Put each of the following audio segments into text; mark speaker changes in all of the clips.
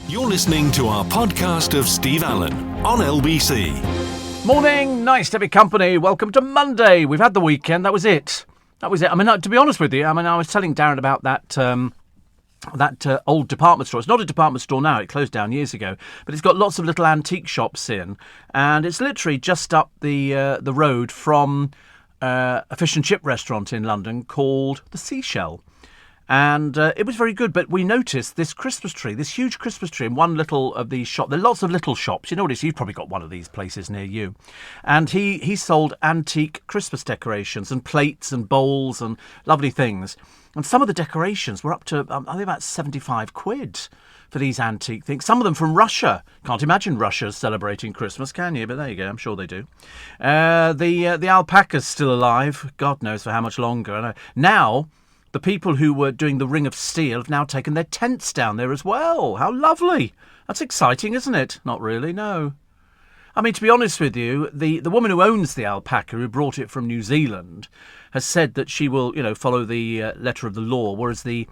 Speaker 1: You're listening to our podcast of Steve Allen on LBC.
Speaker 2: Morning, nice to be company. Welcome to Monday. We've had the weekend. That was it. I mean, to be honest with you, I was telling Darren about that old department store. It's not a department store now. It closed down years ago, but it's got lots of little antique shops in, and it's literally just up the road from a fish and chip restaurant in London called the Seashell. And it was very good, but we noticed this Christmas tree, this huge Christmas tree in one little of these shops. There are lots of little shops. You know what it is? You've probably got one of these places near you. And he sold antique Christmas decorations and plates and bowls and lovely things. And some of the decorations were up to, I think, about 75 quid for these antique things. Some of them from Russia. Can't imagine Russia celebrating Christmas, can you? But there you go. I'm sure they do. The alpaca's still alive. God knows for how much longer. Now, the people who were doing the Ring of Steel have now taken their tents down there as well. How lovely. That's exciting, isn't it? Not really, no. I mean, to be honest with you, the woman who owns the alpaca, who brought it from New Zealand, has said that she will, follow the letter of the law, whereas the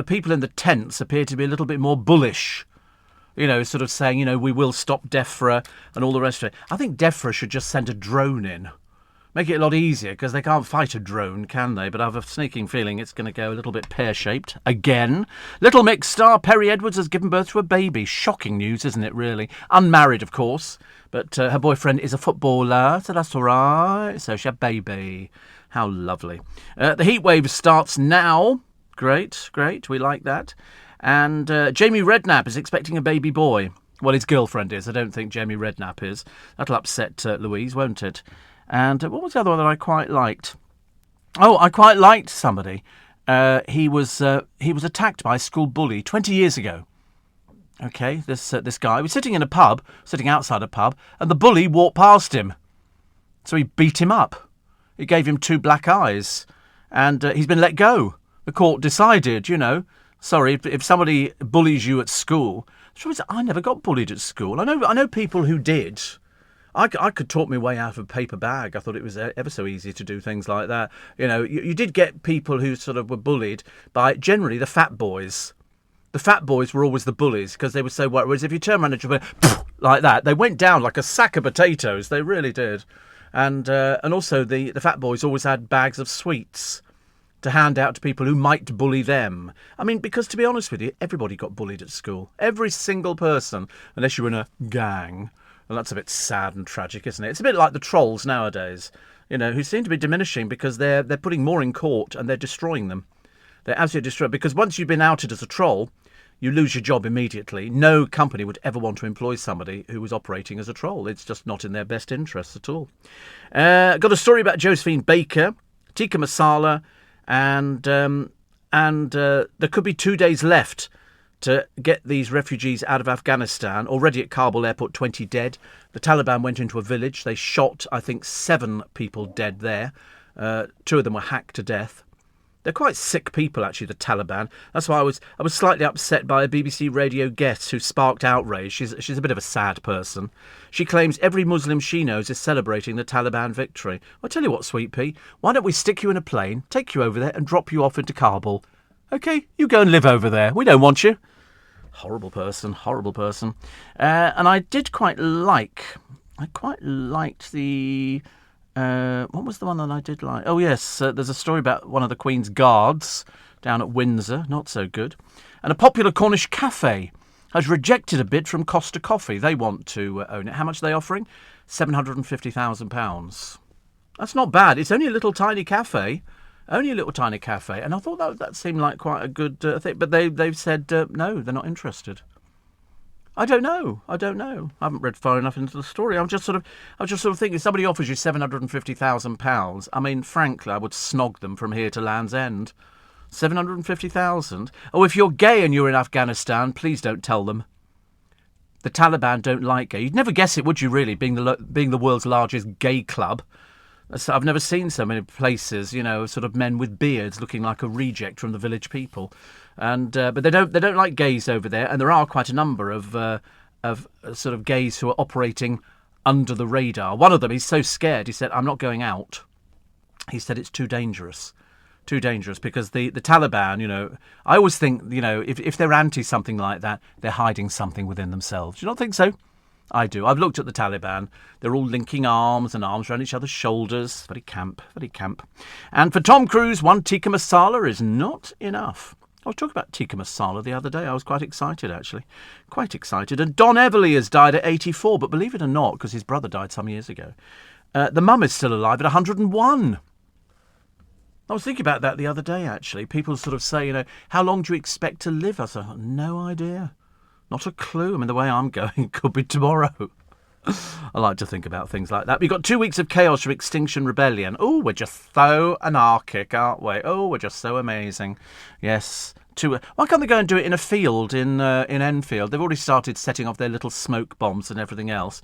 Speaker 2: people in the tents appear to be a little bit more bullish. Sort of saying, we will stop DEFRA and all the rest of it. I think DEFRA should just send a drone in. Make it a lot easier, because they can't fight a drone, can they? But I have a sneaking feeling it's going to go a little bit pear-shaped again. Little Mix star Perry Edwards has given birth to a baby. Shocking news, isn't it, really? Unmarried, of course, but her boyfriend is a footballer, so that's all right. So she had a baby. How lovely. The heatwave starts now. Great, we like that. And Jamie Redknapp is expecting a baby boy. Well, his girlfriend is. I don't think Jamie Redknapp is. That'll upset Louise, won't it? And what was the other one that I quite liked? Oh, I quite liked somebody. He was attacked by a school bully 20 years ago. Okay, this guy was sitting outside a pub, and the bully walked past him. So he beat him up. He gave him 2 black eyes, and he's been let go. The court decided, sorry, if somebody bullies you at school. The trouble is, I never got bullied at school. I know people who did. I could talk my way out of a paper bag. I thought it was ever so easy to do things like that. You did get people who sort of were bullied by generally the fat boys. The fat boys were always the bullies because they were so white. Whereas if you turn around and went like that, they went down like a sack of potatoes. They really did. And also the fat boys always had bags of sweets to hand out to people who might bully them. I mean, because to be honest with you, everybody got bullied at school. Every single person, unless you were in a gang. Well, that's a bit sad and tragic, isn't it? It's a bit like the trolls nowadays, who seem to be diminishing because they're putting more in court and they're destroying them. They're absolutely destroyed because once you've been outed as a troll, you lose your job immediately. No company would ever want to employ somebody who was operating as a troll. It's just not in their best interests at all. Got a story about Josephine Baker, tikka masala, and there could be 2 days left to get these refugees out of Afghanistan. Already at Kabul airport, 20 dead. The Taliban went into a village. They shot, I think, 7 people dead there. 2 of them were hacked to death. They're quite sick people, actually, the Taliban. That's why I was slightly upset by a BBC radio guest who sparked outrage. She's a bit of a sad person. She claims every Muslim she knows is celebrating the Taliban victory. Well, I tell you what, Sweet Pea, why don't we stick you in a plane, take you over there and drop you off into Kabul? OK, you go and live over there. We don't want you. Horrible person. And I quite liked the... what was the one that I did like? Oh, yes, there's a story about one of the Queen's guards down at Windsor. Not so good. And a popular Cornish cafe has rejected a bid from Costa Coffee. They want to own it. How much are they offering? £750,000. That's not bad. It's only a little tiny cafe. And I thought that seemed like quite a good thing. But they've said, no, they're not interested. I don't know. I haven't read far enough into the story. I was just sort of thinking, if somebody offers you £750,000, I mean, frankly, I would snog them from here to Land's End. 750,000? Oh, if you're gay and you're in Afghanistan, please don't tell them. The Taliban don't like gay. You'd never guess it, would you, really, being the world's largest gay club? I've never seen so many places, sort of men with beards looking like a reject from the Village People, but they don't like gays over there, and there are quite a number of sort of gays who are operating under the radar. One of them, he's so scared, he said, "I'm not going out." He said it's too dangerous Too dangerous, because the Taliban, I always think, if they're anti something like that, they're hiding something within themselves. Do you not think so? I do. I've looked at the Taliban. They're all linking arms and arms around each other's shoulders. Very camp, very camp. And for Tom Cruise, one tikka masala is not enough. I was talking about tikka masala the other day. I was quite excited, actually. Quite excited. And Don Everly has died at 84, but believe it or not, because his brother died some years ago, the mum is still alive at 101. I was thinking about that the other day, actually. People sort of say, how long do you expect to live? I said, no idea. Not a clue. I mean, the way I'm going, it could be tomorrow. I like to think about things like that. We've got 2 weeks of chaos from Extinction Rebellion. Oh, we're just so anarchic, aren't we? Oh, we're just so amazing. Yes. Why can't they go and do it in a field in Enfield? They've already started setting off their little smoke bombs and everything else.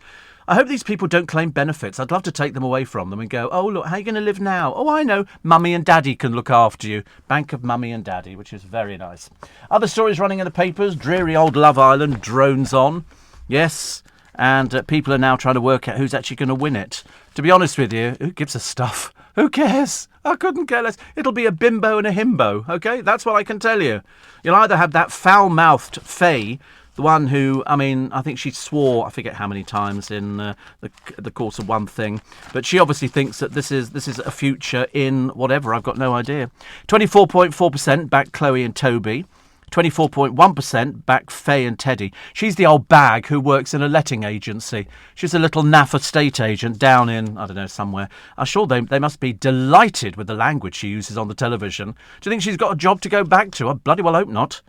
Speaker 2: I hope these people don't claim benefits. I'd love to take them away from them and go, oh, look, how are you going to live now? Oh, I know, Mummy and Daddy can look after you. Bank of Mummy and Daddy, which is very nice. Other stories running in the papers. Dreary old Love Island drones on. Yes, and people are now trying to work out who's actually going to win it. To be honest with you, who gives a stuff? Who cares? I couldn't care less. It'll be a bimbo and a himbo, OK? That's what I can tell you. You'll either have that foul-mouthed Faye, the one who, I think she swore, I forget how many times in the course of one thing. But she obviously thinks that this is a future in whatever. I've got no idea. 24.4% back Chloe and Toby. 24.1% back Faye and Teddy. She's the old bag who works in a letting agency. She's a little naff estate agent down in, I don't know, somewhere. I'm sure they must be delighted with the language she uses on the television. Do you think she's got a job to go back to? I bloody well hope not.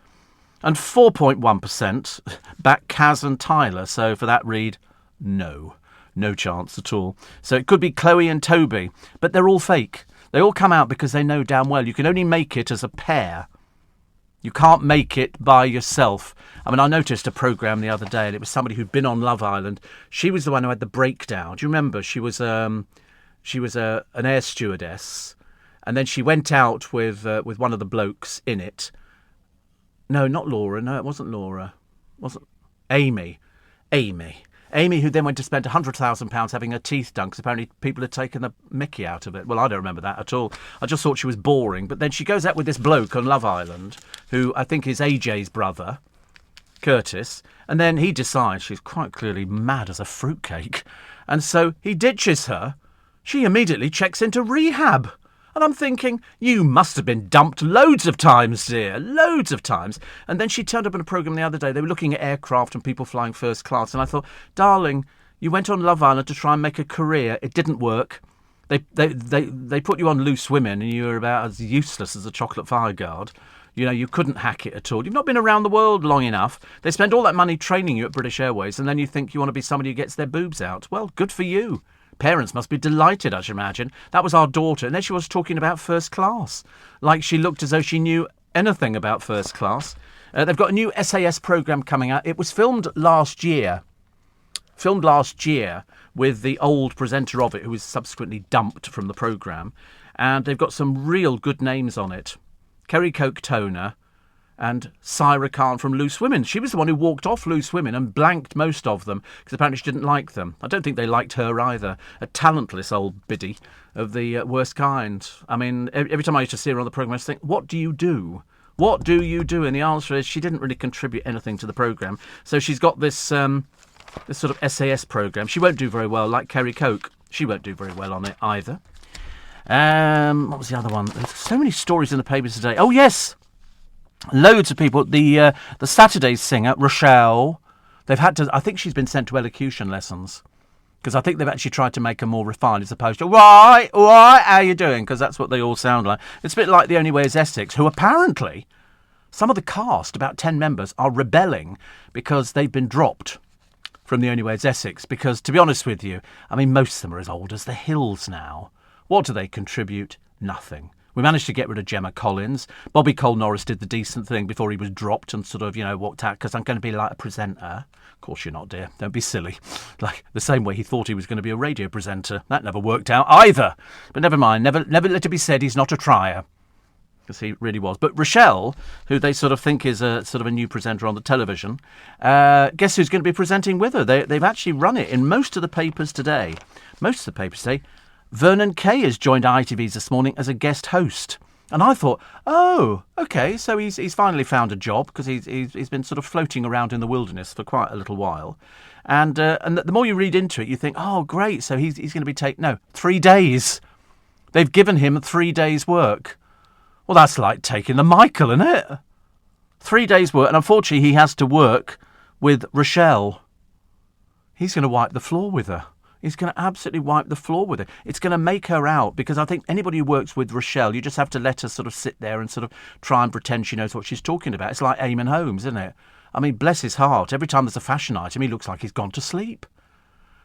Speaker 2: And 4.1% back Kaz and Tyler. So for that read, no chance at all. So it could be Chloe and Toby, but they're all fake. They all come out because they know damn well you can only make it as a pair. You can't make it by yourself. I noticed a programme the other day, and it was somebody who'd been on Love Island. She was the one who had the breakdown. Do you remember? She was an air stewardess, and then she went out with one of the blokes in it. No, not Laura. No, it wasn't Laura. It wasn't Amy. Amy, who then went to spend £100,000 having her teeth done because apparently people had taken the mickey out of it. Well, I don't remember that at all. I just thought she was boring. But then she goes out with this bloke on Love Island, who I think is AJ's brother, Curtis. And then he decides she's quite clearly mad as a fruitcake. And so he ditches her. She immediately checks into rehab. And I'm thinking, you must have been dumped loads of times, dear, loads of times. And then she turned up in a programme the other day. They were looking at aircraft and people flying first class. And I thought, darling, you went on Love Island to try and make a career. It didn't work. They put you on Loose Women and you were about as useless as a chocolate fireguard. You couldn't hack it at all. You've not been around the world long enough. They spend all that money training you at British Airways and then you think you want to be somebody who gets their boobs out. Well, good for you. Parents must be delighted, I should imagine. That was our daughter. And then she was talking about first class. Like she looked as though she knew anything about first class. They've got a new SAS programme coming out. It was filmed last year. With the old presenter of it, who was subsequently dumped from the programme. And they've got some real good names on it. Kerry Coke Toner and Syra Khan from Loose Women. She was the one who walked off Loose Women and blanked most of them because apparently she didn't like them. I don't think they liked her either. A talentless old biddy of the worst kind. Every time I used to see her on the programme, I used to think, what do you do? What do you do? And the answer is she didn't really contribute anything to the programme. So she's got this sort of SAS programme. She won't do very well, like Kerry Coke. She won't do very well on it either. What was the other one? There's so many stories in the papers today. Oh, yes! Loads of people. The Saturday singer, Rochelle, they've had to... I think she's been sent to elocution lessons. Because I think they've actually tried to make her more refined as opposed to, right, how you doing? Because that's what they all sound like. It's a bit like The Only Way is Essex, who apparently, some of the cast, about 10 members, are rebelling because they've been dropped from The Only Way is Essex. Because, to be honest with you, most of them are as old as the hills now. What do they contribute? Nothing. We managed to get rid of Gemma Collins. Bobby Cole Norris did the decent thing before he was dropped and sort of, walked out because I'm going to be like a presenter. Of course you're not, dear. Don't be silly. Like the same way he thought he was going to be a radio presenter. That never worked out either. But never mind. Never let it be said he's not a trier. Because he really was. But Rochelle, who they sort of think is a sort of a new presenter on the television, guess who's going to be presenting with her? They've actually run it in most of the papers today. Most of the papers say Vernon Kay has joined ITV's this morning as a guest host. And I thought, oh, okay, so he's finally found a job, because he's been sort of floating around in the wilderness for quite a little while. And the more you read into it, you think, oh, great, so he's going to be 3 days. They've given him 3 days' work. Well, that's like taking the Michael, isn't it? 3 days' work, and unfortunately he has to work with Rochelle. He's going to wipe the floor with her. He's going to absolutely wipe the floor with her. It's going to make her out, because I think anybody who works with Rochelle, you just have to let her sort of sit there and sort of try and pretend she knows what she's talking about. It's like Eamon Holmes, isn't it? I mean, bless his heart, every time there's a fashion item, he looks like he's gone to sleep.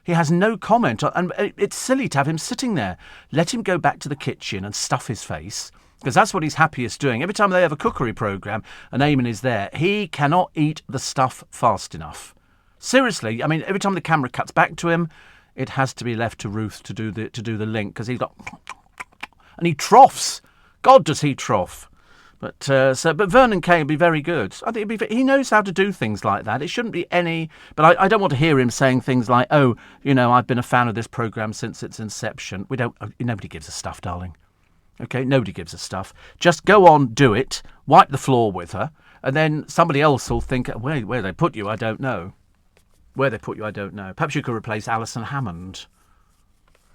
Speaker 2: He has no comment, and it's silly to have him sitting there. Let him go back to the kitchen and stuff his face, because that's what he's happiest doing. Every time they have a cookery programme and Eamon is there, he cannot eat the stuff fast enough. Seriously, I mean, every time the camera cuts back to him, it has to be left to Ruth to do the link, because he's got... And he troughs. God, does he trough. But Vernon Kay would be very good. I think he knows how to do things like that. It shouldn't be any... But I don't want to hear him saying things like, oh, I've been a fan of this programme since its inception. Nobody gives a stuff, darling. Okay, nobody gives a stuff. Just go on, do it, wipe the floor with her, and then somebody else will think, where they put you, I don't know. Where they put you, I don't know. Perhaps you could replace Alison Hammond.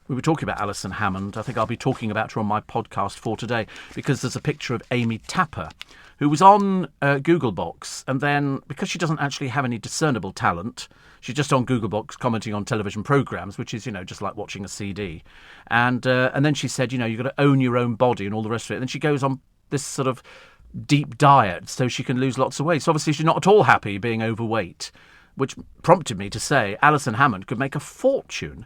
Speaker 2: We were talking about Alison Hammond. I think I'll be talking about her on my podcast for today, because there's a picture of Amy Tapper, who was on Googlebox, and then, because she doesn't actually have any discernible talent, she's just on Googlebox commenting on television programmes, which is, just like watching a CD. And then she said, you've got to own your own body and all the rest of it. And then she goes on this sort of deep diet so she can lose lots of weight. So obviously she's not at all happy being overweight, which prompted me to say Alison Hammond could make a fortune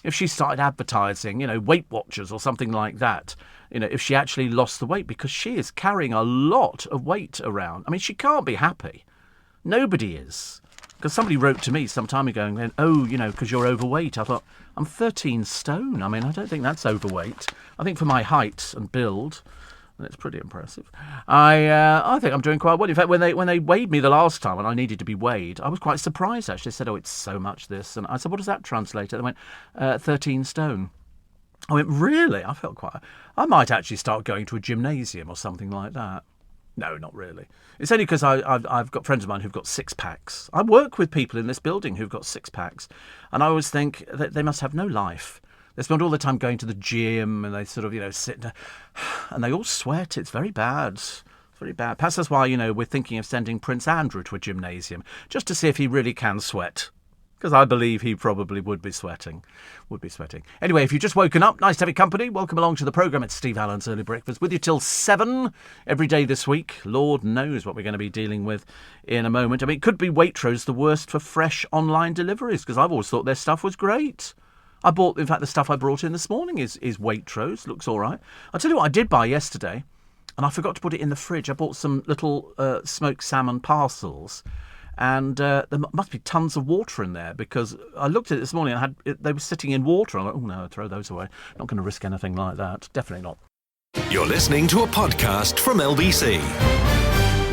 Speaker 2: if she started advertising, Weight Watchers or something like that, if she actually lost the weight, because she is carrying a lot of weight around. I mean, she can't be happy. Nobody is. Because somebody wrote to me some time ago and going, oh, because you're overweight. I thought, I'm 13 stone. I mean, I don't think that's overweight. I think for my height and build, it's pretty impressive. I think I'm doing quite well. In fact, when they weighed me the last time and I needed to be weighed, I was quite surprised, actually. They said, oh, it's so much this. And I said, what does that translate to? They went, 13 stone. I went, really? I felt I might actually start going to a gymnasium or something like that. No, not really. It's only because I've got friends of mine who've got six-packs. I work with people in this building who've got six-packs. And I always think that they must have no life. They spend all the time going to the gym, and they sort of, sit and they all sweat. It's very bad. It's very bad. Perhaps that's why, we're thinking of sending Prince Andrew to a gymnasium, just to see if he really can sweat. Because I believe he probably would be sweating. Anyway, if you've just woken up, nice to have your company. Welcome along to the programme. It's Steve Allen's Early Breakfast, with you till 7 every day this week. Lord knows what we're going to be dealing with in a moment. I mean, it could be Waitrose the worst for fresh online deliveries, because I've always thought their stuff was great. In fact, the stuff I brought in this morning is Waitrose. Looks all right. I'll tell you what I did buy yesterday, and I forgot to put it in the fridge. I bought some little smoked salmon parcels, and there must be tons of water in there, because I looked at it this morning and they were sitting in water. I'm like, oh no, throw those away. Not going to risk anything like that. Definitely not.
Speaker 1: You're listening to a podcast from LBC.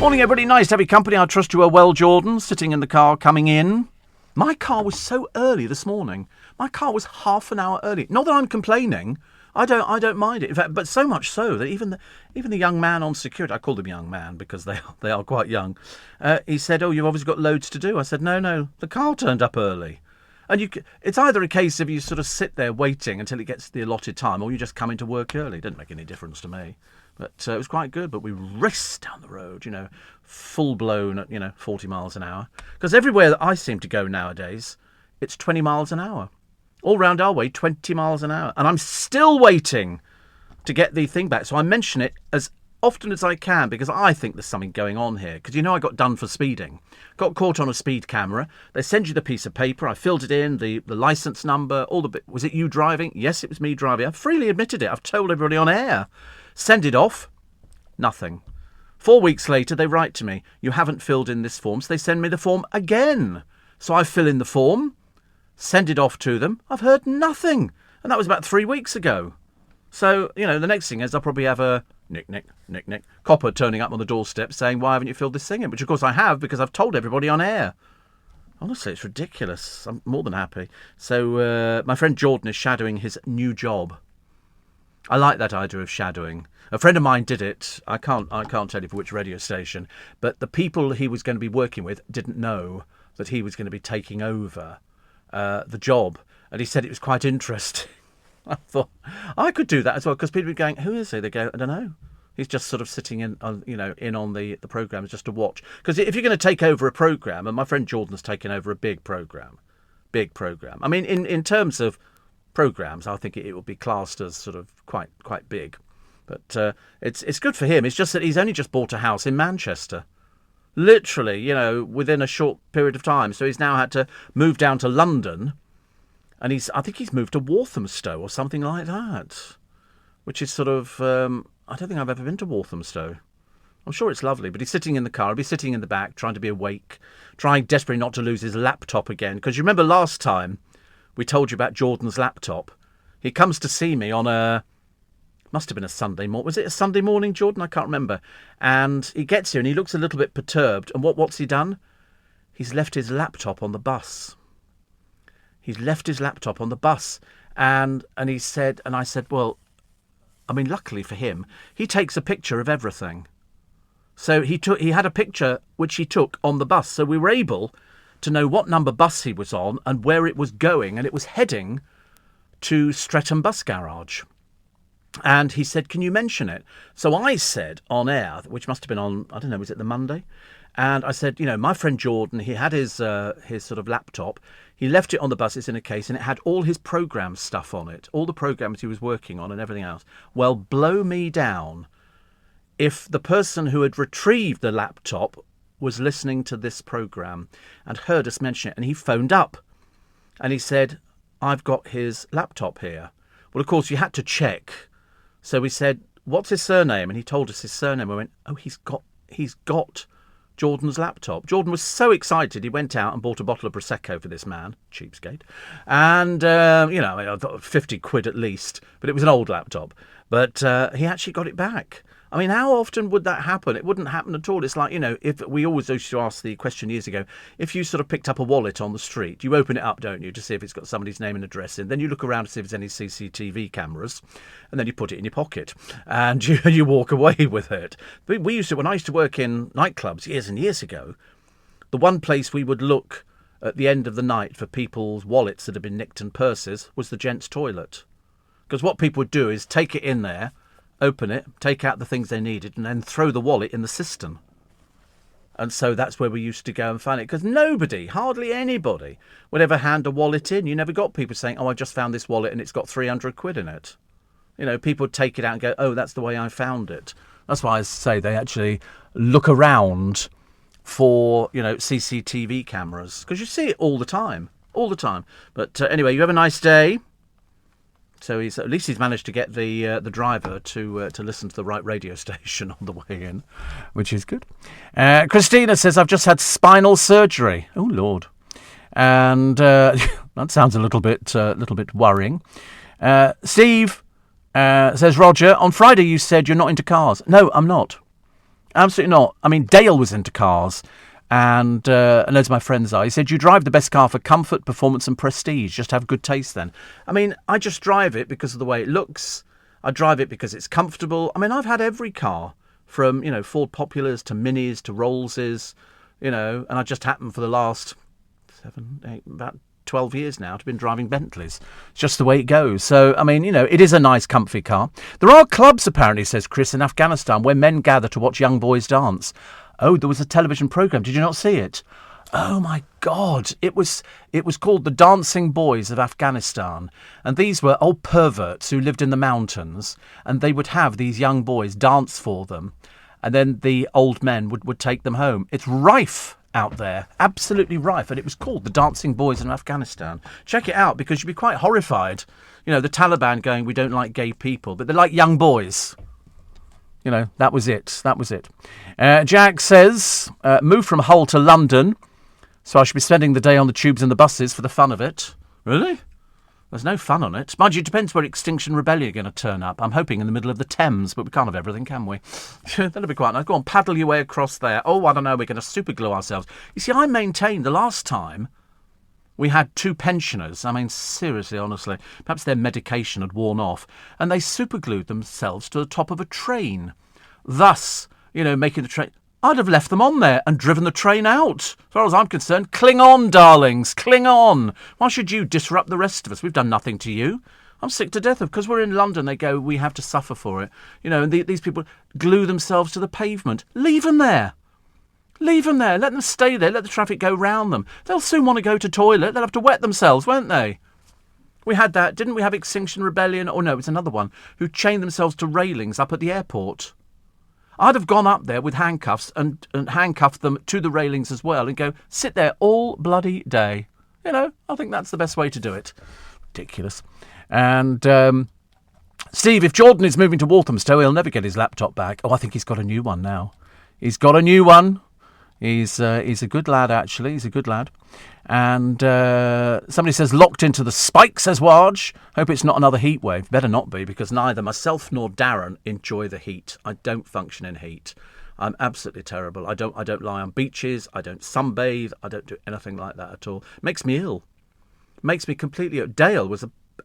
Speaker 2: Morning, everybody. Nice to have your company. I trust you are well, Jordan, sitting in the car coming in. My car was so early this morning. My car was half an hour early. Not that I'm complaining. I don't mind it. In fact, but so much so that even the young man on security, I call them young man because they are quite young. He said, "Oh, you've obviously got loads to do." I said, "No, the car turned up early." And it's either a case of you sort of sit there waiting until it gets to the allotted time, or you just come into work early. It didn't make any difference to me. But it was quite good. But we raced down the road, full blown at 40 miles an hour. Because everywhere that I seem to go nowadays, it's 20 miles an hour. All round our way, 20 miles an hour. And I'm still waiting to get the thing back. So I mention it as often as I can, because I think there's something going on here. Because I got done for speeding. Got caught on a speed camera. They send you the piece of paper. I filled it in, the licence number, all the bit. Was it you driving? Yes, it was me driving. I've freely admitted it. I've told everybody on air. Send it off. Nothing. 4 weeks later, they write to me, "You haven't filled in this form." So they send me the form again. So I fill in the form, send it off to them. I've heard nothing. And that was about 3 weeks ago. So, the next thing is I'll probably have a nick, copper turning up on the doorstep saying, "Why haven't you filled this thing in?" Which, of course, I have, because I've told everybody on air. Honestly, it's ridiculous. I'm more than happy. So my friend Jordan is shadowing his new job. I like that idea of shadowing. A friend of mine did it. I can't tell you for which radio station, but the people he was going to be working with didn't know that he was going to be taking over the job, and he said it was quite interesting. I thought I could do that as well, because people were going, "Who is he?" They go, "I don't know." He's just sort of sitting in on the programmes just to watch. Because if you're going to take over a programme, and my friend Jordan's taken over a big programme. I mean, in terms of programmes, I think it would be classed as sort of quite big. But it's good for him. It's just that he's only just bought a house in Manchester. Literally, within a short period of time. So he's now had to move down to London. And I think he's moved to Walthamstow or something like that. Which is sort of... I don't think I've ever been to Walthamstow. I'm sure it's lovely, but he's sitting in the car. He'll be sitting in the back, trying to be awake, trying desperately not to lose his laptop again. Because you remember last time we told you about Jordan's laptop? He comes to see me on must have been a Sunday morning. Was it a Sunday morning, Jordan? I can't remember. And he gets here and he looks a little bit perturbed. And what's he done? He's left his laptop on the bus. He's left his laptop on the bus. And I said, well, I mean, luckily for him, he takes a picture of everything. So he had a picture which he took on the bus. So we were able to know what number bus he was on and where it was going. And it was heading to Streatham Bus Garage. And he said, "Can you mention it?" So I said on air, which must have been on, I don't know, was it the Monday? And I said, my friend Jordan, he had his sort of laptop. He left it on the bus. It's in a case, and it had all his program stuff on it, all the programs he was working on and everything else. Well, blow me down if the person who had retrieved the laptop was listening to this program and heard us mention it. And he phoned up and he said, "I've got his laptop here." Well, of course, you had to check. So we said, "What's his surname?" And he told us his surname. We went, "Oh, he's got Jordan's laptop." Jordan was so excited, he went out and bought a bottle of Prosecco for this man, cheapskate. And, I thought 50 quid at least, but it was an old laptop. But he actually got it back. I mean, how often would that happen? It wouldn't happen at all. It's like, if we always used to ask the question years ago, if you sort of picked up a wallet on the street, you open it up, don't you, to see if it's got somebody's name and address in. Then you look around to see if there's any CCTV cameras, and then you put it in your pocket and you walk away with it. But when I used to work in nightclubs years and years ago, the one place we would look at the end of the night for people's wallets that had been nicked and purses was the gents' toilet. Because what people would do is take it in there, open it, take out the things they needed, and then throw the wallet in the cistern. And so that's where we used to go and find it. Because hardly anybody, would ever hand a wallet in. You never got people saying, "Oh, I just found this wallet and it's got 300 quid in it." People would take it out and go, "Oh, that's the way I found it." That's why I say they actually look around for, CCTV cameras. Because you see it all the time. But anyway, you have a nice day. So at least he's managed to get the driver to listen to the right radio station on the way in, which is good. Christina says, "I've just had spinal surgery." Oh Lord, and that sounds a little bit worrying. Steve says, "Roger, on Friday you said you're not into cars." No, I'm not. Absolutely not. I mean, Dale was into cars. And loads of my friends are. He said, "You drive the best car for comfort, performance and prestige. Just have good taste then." I mean, I just drive it because of the way it looks. I drive it because it's comfortable. I mean, I've had every car from, Ford Populars to Minis to Rollses, and I just happen for the last about 12 years now to have been driving Bentleys. It's just the way it goes. So, I mean, it is a nice, comfy car. There are clubs, apparently, says Chris, in Afghanistan where men gather to watch young boys dance. Oh, there was a television programme. Did you not see it? Oh, my God. It was called The Dancing Boys of Afghanistan. And these were old perverts who lived in the mountains. And they would have these young boys dance for them. And then the old men would take them home. It's rife out there. Absolutely rife. And it was called The Dancing Boys in Afghanistan. Check it out, because you'd be quite horrified. The Taliban going, "We don't like gay people." But they're like young boys. That was it. Jack says, "Moved from Hull to London, so I should be spending the day on the tubes and the buses for the fun of it." Really? There's no fun on it. Mind you, it depends where Extinction Rebellion are going to turn up. I'm hoping in the middle of the Thames, but we can't have everything, can we? That'll be quite nice. Go on, paddle your way across there. Oh, I don't know, we're going to super glue ourselves. You see, I maintained the last time We had 2 pensioners. I mean, seriously, honestly, perhaps their medication had worn off, and they superglued themselves to the top of a train, thus, making the train. I'd have left them on there and driven the train out. As far as I'm concerned, cling on, darlings, cling on. Why should you disrupt the rest of us? We've done nothing to you. I'm sick to death of, because we're in London, they go, we have to suffer for it. And these people glue themselves to the pavement. Leave them there. Leave them there. Let them stay there. Let the traffic go round them. They'll soon want to go to toilet. They'll have to wet themselves, won't they? We had that. Didn't we have Extinction Rebellion? Oh, no, it's another one. Who chained themselves to railings up at the airport. I'd have gone up there with handcuffs and handcuffed them to the railings as well and go, sit there all bloody day. I think that's the best way to do it. Ridiculous. And Steve, if Jordan is moving to Walthamstow, he'll never get his laptop back. Oh, I think he's got a new one now. He's got a new one. He's a good lad, actually. He's a good lad. And somebody says, locked into the spike, says Waj. Hope it's not another heat wave. Better not be, because neither myself nor Darren enjoy the heat. I don't function in heat. I'm absolutely terrible. I don't lie on beaches. I don't sunbathe. I don't do anything like that at all. Makes me ill. Makes me completely ill. Dale was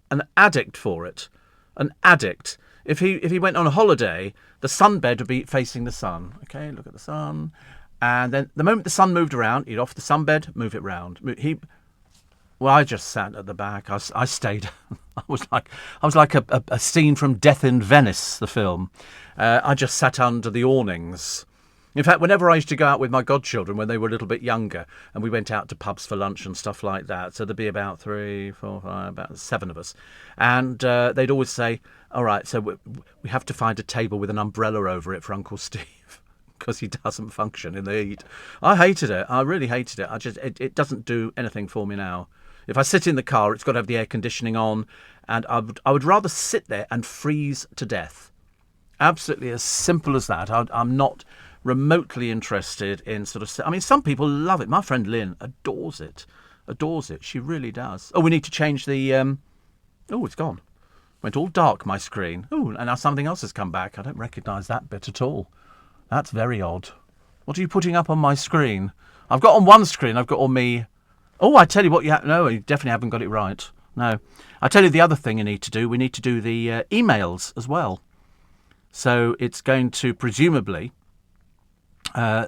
Speaker 2: an addict for it. An addict. If he went on a holiday, the sunbed would be facing the sun. Okay, look at the sun. And then the moment the sun moved around, he'd off the sunbed, move it round. I just sat at the back. I stayed. I was like a scene from Death in Venice, the film. I just sat under the awnings. In fact, whenever I used to go out with my godchildren when they were a little bit younger, and we went out to pubs for lunch and stuff like that, so there'd be about 3, 4, 5, about 7 of us, and they'd always say, all right, so we have to find a table with an umbrella over it for Uncle Steve, because he doesn't function in the heat. I hated it. I really hated it. It doesn't do anything for me now. If I sit in the car, it's got to have the air conditioning on, and I would rather sit there and freeze to death. Absolutely as simple as that. I'm not remotely interested in some people love it. My friend Lynn adores it. She really does. Oh, we need to change the it's gone. Went all dark, my screen. Oh, and now something else has come back. I don't recognise that bit at all. That's very odd. What are you putting up on my screen? I've got on one screen, I've got on me. Oh, I tell you what, no, you definitely haven't got it right. No. I tell you the other thing you need to do. We need to do the emails as well. So it's going to presumably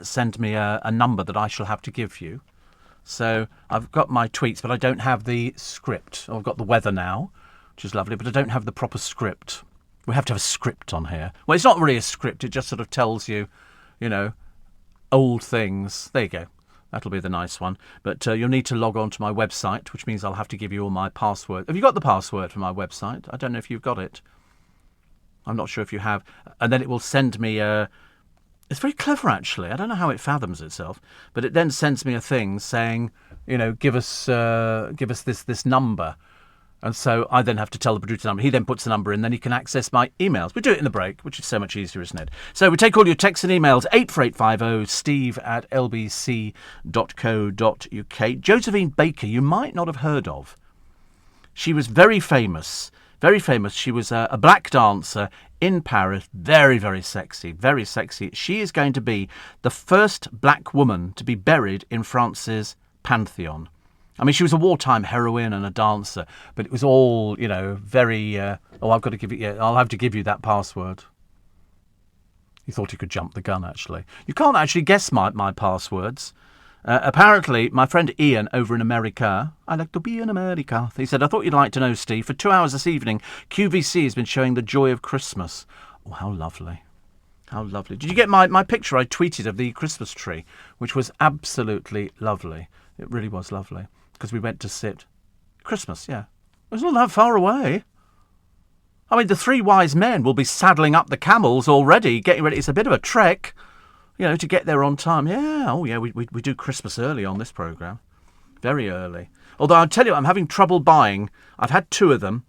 Speaker 2: send me a number that I shall have to give you. So I've got my tweets, but I don't have the script. I've got the weather now, which is lovely, but I don't have the proper script. We have to have a script on here. Well, it's not really a script. It just sort of tells you, old things. There you go. That'll be the nice one. But you'll need to log on to my website, which means I'll have to give you all my password. Have you got the password for my website? I don't know if you've got it. I'm not sure if you have. And then it will send me it's very clever, actually. I don't know how it fathoms itself, but it then sends me a thing saying, give us this number. And so I then have to tell the producer number. He then puts the number in, then he can access my emails. We do it in the break, which is so much easier, isn't it? So we take all your texts and emails, 84850 steve@lbc.co.uk. Josephine Baker, you might not have heard of. She was very famous. Very famous. She was a black dancer in Paris. Very, very sexy. Very sexy. She is going to be the first black woman to be buried in France's Pantheon. I mean, she was a wartime heroine and a dancer, but it was all, very... I've got to give you... I'll have to give you that password. He thought he could jump the gun, actually. You can't actually guess my passwords. Apparently, my friend Ian over in America... I like to be in America. He said, I thought you'd like to know, Steve. For 2 hours this evening, QVC has been showing the joy of Christmas. Oh, how lovely. How lovely. Did you get my picture I tweeted of the Christmas tree, which was absolutely lovely? It really was lovely. Because we went to sit. Christmas, yeah. It's not that far away. I mean, the 3 wise men will be saddling up the camels already, getting ready. It's a bit of a trek, to get there on time. Yeah, oh yeah, we do Christmas early on this programme. Very early. Although I'll tell you, I'm having trouble buying. I've had 2 of them,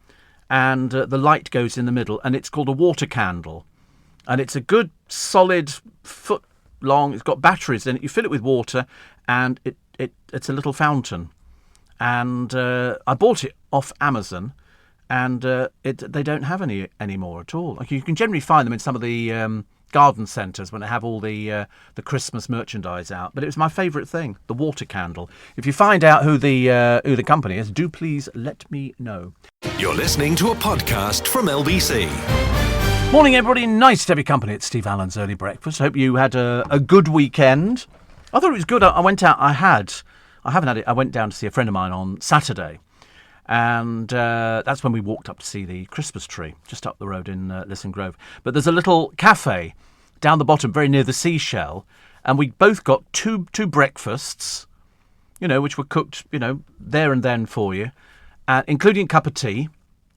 Speaker 2: and the light goes in the middle, and it's called a water candle. And it's a good, solid foot long. It's got batteries in it. You fill it with water, and it's a little fountain. And I bought it off Amazon, and they don't have any anymore at all. Like, you can generally find them in some of the garden centres when they have all the Christmas merchandise out. But it was my favourite thing, the water candle. If you find out who the company is, do please let me know.
Speaker 1: You're listening to a podcast from LBC.
Speaker 2: Morning, everybody. Nice to have your company at Steve Allen's Early Breakfast. Hope you had a good weekend. I thought it was good. I went out. I haven't had it. I went down to see a friend of mine on Saturday. And that's when we walked up to see the Christmas tree, just up the road in Lisson Grove. But there's a little cafe down the bottom, very near the seashell. And we both got two breakfasts, which were cooked, there and then for you, including a cup of tea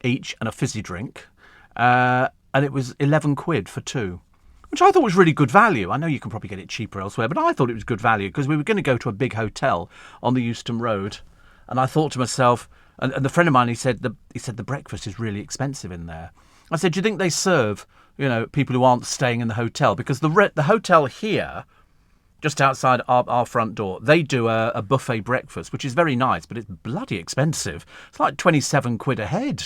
Speaker 2: each and a fizzy drink. And it was 11 quid for two, which I thought was really good value. I know you can probably get it cheaper elsewhere, but I thought it was good value because we were going to go to a big hotel on the Euston Road. And I thought to myself... And the friend of mine, he said the breakfast is really expensive in there. I said, do you think they serve, people who aren't staying in the hotel? Because the hotel here, just outside our front door, they do a buffet breakfast, which is very nice, but it's bloody expensive. It's like 27 quid a head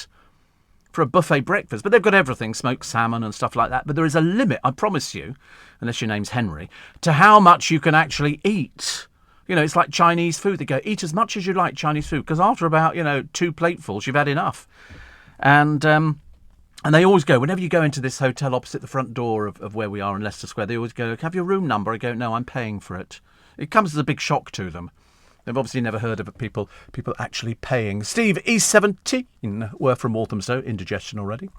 Speaker 2: for a buffet breakfast. But they've got everything, smoked salmon and stuff like that. But there is a limit, I promise you, unless your name's Henry, to how much you can actually eat. It's like Chinese food. They go, eat as much as you like Chinese food, because after about, 2 platefuls, you've had enough. And they always go, whenever you go into this hotel opposite the front door of where we are in Leicester Square, they always go, have your room number? I go, no, I'm paying for it. It comes as a big shock to them. They've obviously never heard of people actually paying. Steve, E17, were from Walthamstow, indigestion already.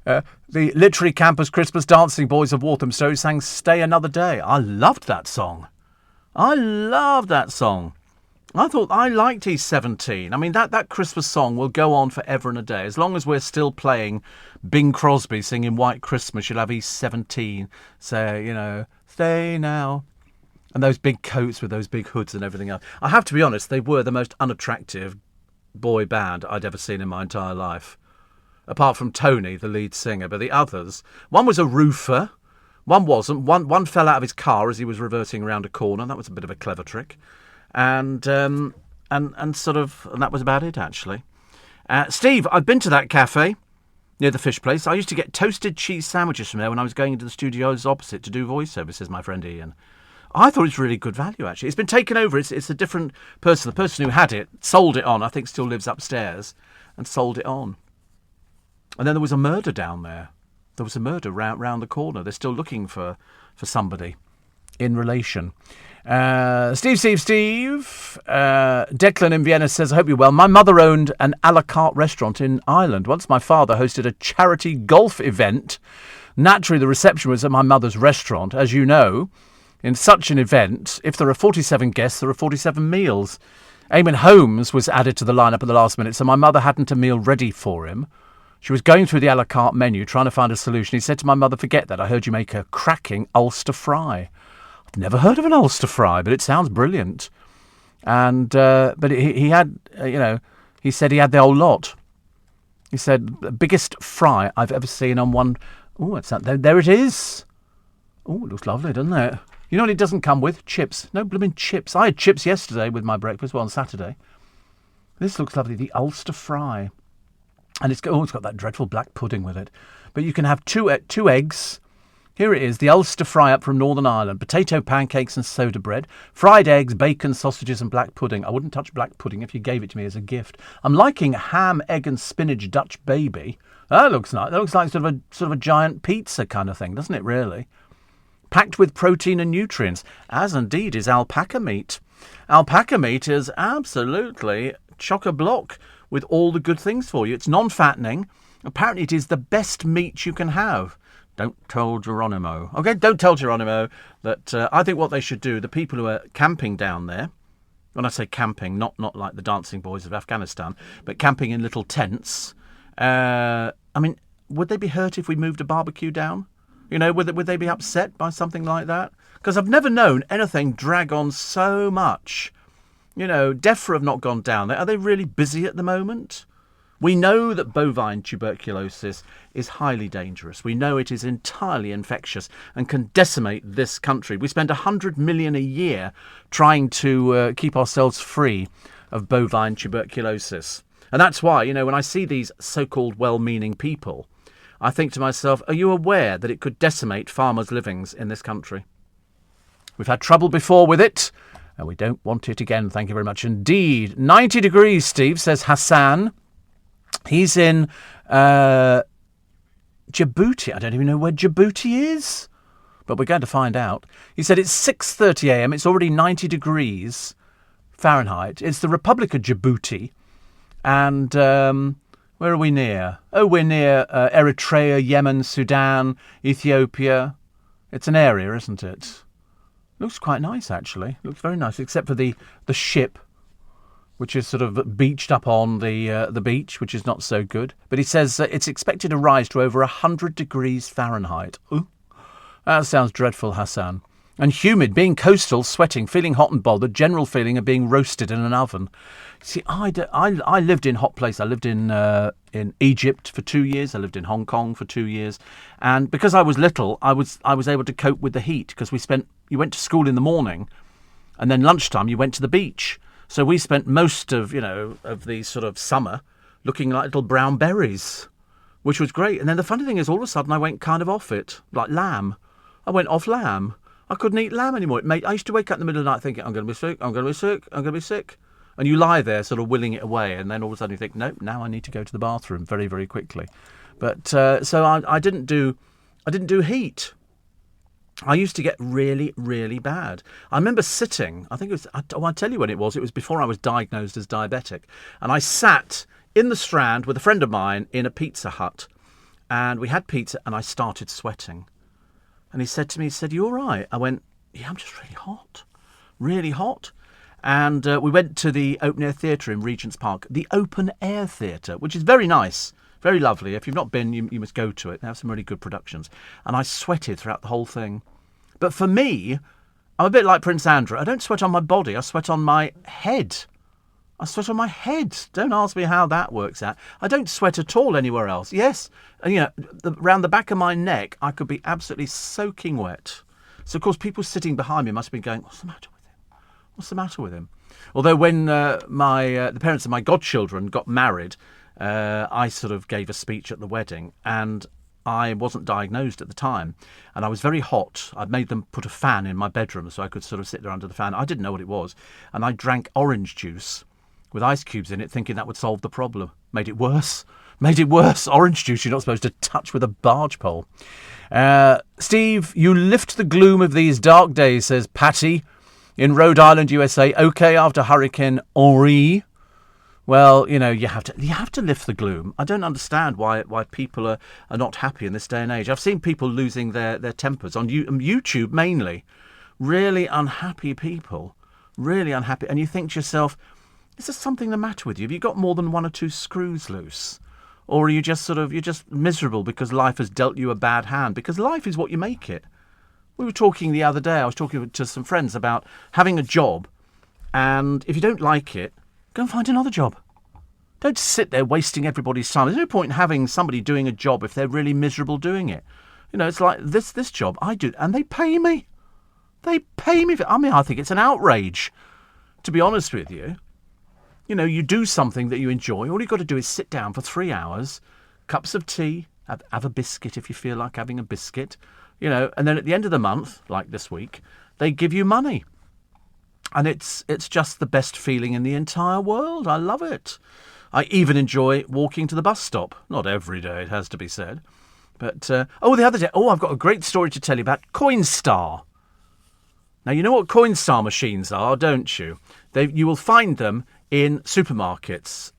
Speaker 2: The Literary Campus Christmas Dancing Boys of Walthamstow sang Stay Another Day. I loved that song. I thought I liked E17. I mean, that Christmas song will go on forever and a day. As long as we're still playing Bing Crosby singing White Christmas, you'll have E17 say, stay now. And those big coats with those big hoods and everything else. I have to be honest, they were the most unattractive boy band I'd ever seen in my entire life. Apart from Tony, the lead singer. But the others, one was a roofer. One wasn't. One fell out of his car as he was reversing around a corner. That was a bit of a clever trick, and that was about it actually. Steve, I've been to that cafe near the fish place. I used to get toasted cheese sandwiches from there when I was going into the studios opposite to do voiceover, says my friend Ian. I thought it was really good value actually. It's been taken over. It's a different person. The person who had it sold it on. I think still lives upstairs and sold it on. And then there was a murder down there. There was a murder round the corner. They're still looking for somebody in relation. Steve. Declan in Vienna says, I hope you're well. My mother owned an a la carte restaurant in Ireland. Once my father hosted a charity golf event. Naturally, the reception was at my mother's restaurant. As you know, in such an event, if there are 47 guests, there are 47 meals. Eamon Holmes was added to the lineup at the last minute, so my mother hadn't a meal ready for him. She was going through the a la carte menu, trying to find a solution. He said to my mother, forget that. I heard you make a cracking Ulster fry. I've never heard of an Ulster fry, but it sounds brilliant. And but he had, he said he had the whole lot. He said, the biggest fry I've ever seen on one. Oh, what's that? There it is. Oh, it looks lovely, doesn't it? You know what it doesn't come with? Chips. No blooming chips. I had chips yesterday with my breakfast, on Saturday. This looks lovely. The Ulster fry. And it's got that dreadful black pudding with it. But you can have two eggs. Here it is, the Ulster fry up from Northern Ireland. Potato pancakes and soda bread. Fried eggs, bacon, sausages and black pudding. I wouldn't touch black pudding if you gave it to me as a gift. I'm liking ham, egg and spinach Dutch baby. That looks nice. That looks like sort of a giant pizza kind of thing, doesn't it, really? Packed with protein and nutrients, as indeed is alpaca meat. Alpaca meat is absolutely chock-a-block with all the good things for you. It's non-fattening. Apparently it is the best meat you can have. Don't tell Geronimo. Okay, don't tell Geronimo that I think what they should do, the people who are camping down there, when I say camping, not like the Dancing Boys of Afghanistan, but camping in little tents, would they be hurt if we moved a barbecue down? Would they be upset by something like that? Because I've never known anything drag on so much. DEFRA have not gone down there. Are they really busy at the moment? We know that bovine tuberculosis is highly dangerous. We know it is entirely infectious and can decimate this country. We spend 100 million a year trying to keep ourselves free of bovine tuberculosis. And that's why, when I see these so-called well-meaning people, I think to myself, are you aware that it could decimate farmers' livings in this country? We've had trouble before with it, and we don't want it again. Thank you very much indeed. 90 degrees, Steve, says Hassan. He's in Djibouti. I don't even know where Djibouti is, but we're going to find out. He said it's 6:30 a.m. It's already 90 degrees Fahrenheit. It's the Republic of Djibouti. And where are we near? Oh, we're near Eritrea, Yemen, Sudan, Ethiopia. It's an area, isn't it? Looks quite nice, actually. Looks very nice, except for the ship, which is sort of beached up on the beach, which is not so good. But he says it's expected to rise to over 100 degrees Fahrenheit. Ooh, that sounds dreadful, Hassan. And humid, being coastal, sweating, feeling hot and bothered, general feeling of being roasted in an oven. See, I lived in hot place. I lived in Egypt for 2 years. I lived in Hong Kong for 2 years. And because I was little, I was able to cope with the heat because you went to school in the morning and then lunchtime you went to the beach. So we spent most of the sort of summer looking like little brown berries, which was great. And then the funny thing is all of a sudden I went kind of off it, like lamb. I went off lamb. I couldn't eat lamb anymore. I used to wake up in the middle of the night thinking, I'm going to be sick, I'm going to be sick, I'm going to be sick. And you lie there sort of willing it away, and then all of a sudden you think, nope, now I need to go to the bathroom very, very quickly. But so I didn't do heat. I used to get really, really bad. I remember sitting, I think it was, I'll tell you when it was before I was diagnosed as diabetic. And I sat in the Strand with a friend of mine in a Pizza Hut. And we had pizza and I started sweating. And he said to me, you all right? I went, yeah, I'm just really hot. Really hot. And we went to the open air theatre in Regent's Park, the open air theatre, which is very nice, very lovely. If you've not been, you must go to it. They have some really good productions. And I sweated throughout the whole thing. But for me, I'm a bit like Prince Andrew. I don't sweat on my body. I sweat on my head. I sweat on my head. Don't ask me how that works out. I don't sweat at all anywhere else. Yes, and around the back of my neck, I could be absolutely soaking wet. So, of course, people sitting behind me must have been going, what's the matter with him? What's the matter with him? Although when the parents of my godchildren got married, I sort of gave a speech at the wedding, and I wasn't diagnosed at the time, and I was very hot. I'd made them put a fan in my bedroom so I could sort of sit there under the fan. I didn't know what it was, and I drank orange juice with ice cubes in it, thinking that would solve the problem. Made it worse. Orange juice you're not supposed to touch with a barge pole. Steve, you lift the gloom of these dark days, says Patty in Rhode Island, USA. Okay, after Hurricane Henri. Well, you have to lift the gloom. I don't understand why people are not happy in this day and age. I've seen people losing their tempers on YouTube mainly. Really unhappy people. Really unhappy. And you think to yourself, is there something the matter with you? Have you got more than one or two screws loose? Or are you just you're just miserable because life has dealt you a bad hand? Because life is what you make it. We were talking the other day, I was talking to some friends about having a job, and if you don't like it, go and find another job. Don't sit there wasting everybody's time. There's no point in having somebody doing a job if they're really miserable doing it. It's like this job, I do, and they pay me. They pay me. I think it's an outrage, to be honest with you. You do something that you enjoy. All you've got to do is sit down for 3 hours, cups of tea, have a biscuit if you feel like having a biscuit, and then at the end of the month, like this week, they give you money. And it's just the best feeling in the entire world. I love it. I even enjoy walking to the bus stop. Not every day, it has to be said. But, the other day, I've got a great story to tell you about Coinstar. Now, you know what Coinstar machines are, don't you? You will find them in supermarkets,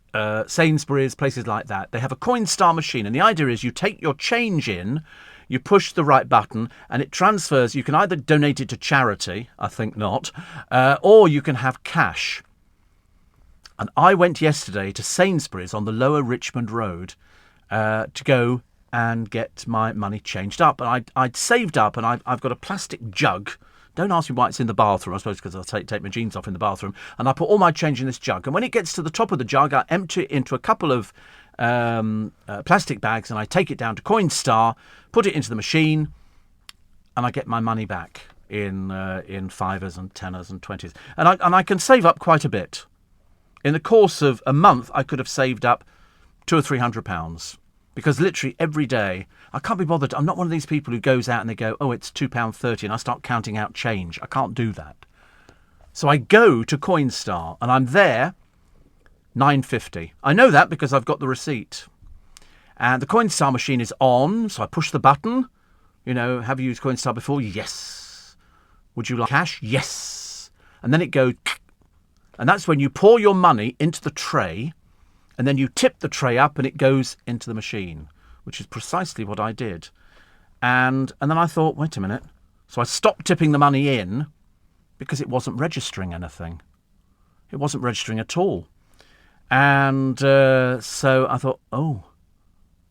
Speaker 2: Sainsbury's, places like that. They have a Coinstar machine, and the idea is you take your change in, you push the right button, and it transfers. You can either donate it to charity, I think not, or you can have cash. And I went yesterday to Sainsbury's on the Lower Richmond Road to go and get my money changed up. And I'd saved up, and I've got a plastic jug. Don't ask me why it's in the bathroom. I suppose because I'll take my jeans off in the bathroom. And I put all my change in this jug. And when it gets to the top of the jug, I empty it into a couple of plastic bags, and I take it down to Coinstar, put it into the machine, and I get my money back in fivers and tenors and 20s. And I can save up quite a bit. In the course of a month, I could have saved up £200 or £300. Because literally every day, I can't be bothered. I'm not one of these people who goes out and they go, oh, it's £2.30 and I start counting out change. I can't do that. So I go to Coinstar and I'm there, £9.50. I know that because I've got the receipt. And the Coinstar machine is on, so I push the button. Have you used Coinstar before? Yes. Would you like cash? Yes. And then it goes, and that's when you pour your money into the tray, and then you tip the tray up and it goes into the machine, which is precisely what I did. And then I thought, wait a minute. So I stopped tipping the money in because it wasn't registering anything. It wasn't registering at all. And so I thought, oh,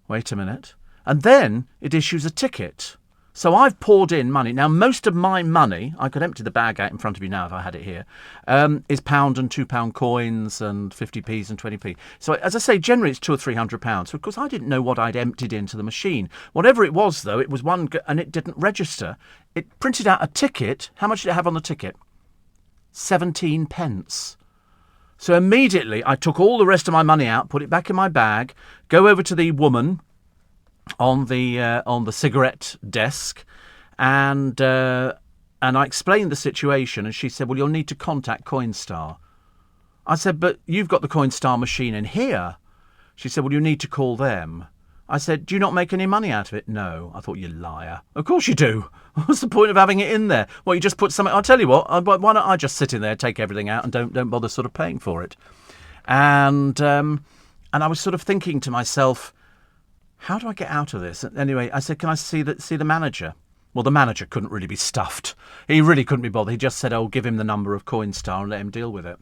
Speaker 2: wait a minute. And then it issues a ticket. So I've poured in money. Now, most of my money, I could empty the bag out in front of you now if I had it here, is £1 and £2 coins and 50p's and 20p. So as I say, generally it's £200 or £300. So of course I didn't know what I'd emptied into the machine. Whatever it was, though, it was one, and it didn't register. It printed out a ticket. How much did it have on the ticket? 17 pence. So immediately I took all the rest of my money out, put it back in my bag, go over to the woman on the cigarette desk, and I explained the situation, and she said, well, you'll need to contact Coinstar. I said, but you've got the Coinstar machine in here. She said, well, you need to call them. I said, do you not make any money out of it? No. I thought, you liar. Of course you do. What's the point of having it in there? Well, you just put something. I'll tell you what, why don't I just sit in there, take everything out, and don't bother sort of paying for it. And I was sort of thinking to myself, how do I get out of this? Anyway, I said, can I see the manager? Well, the manager couldn't really be stuffed. He really couldn't be bothered. He just said, oh, give him the number of Coinstar and let him deal with it.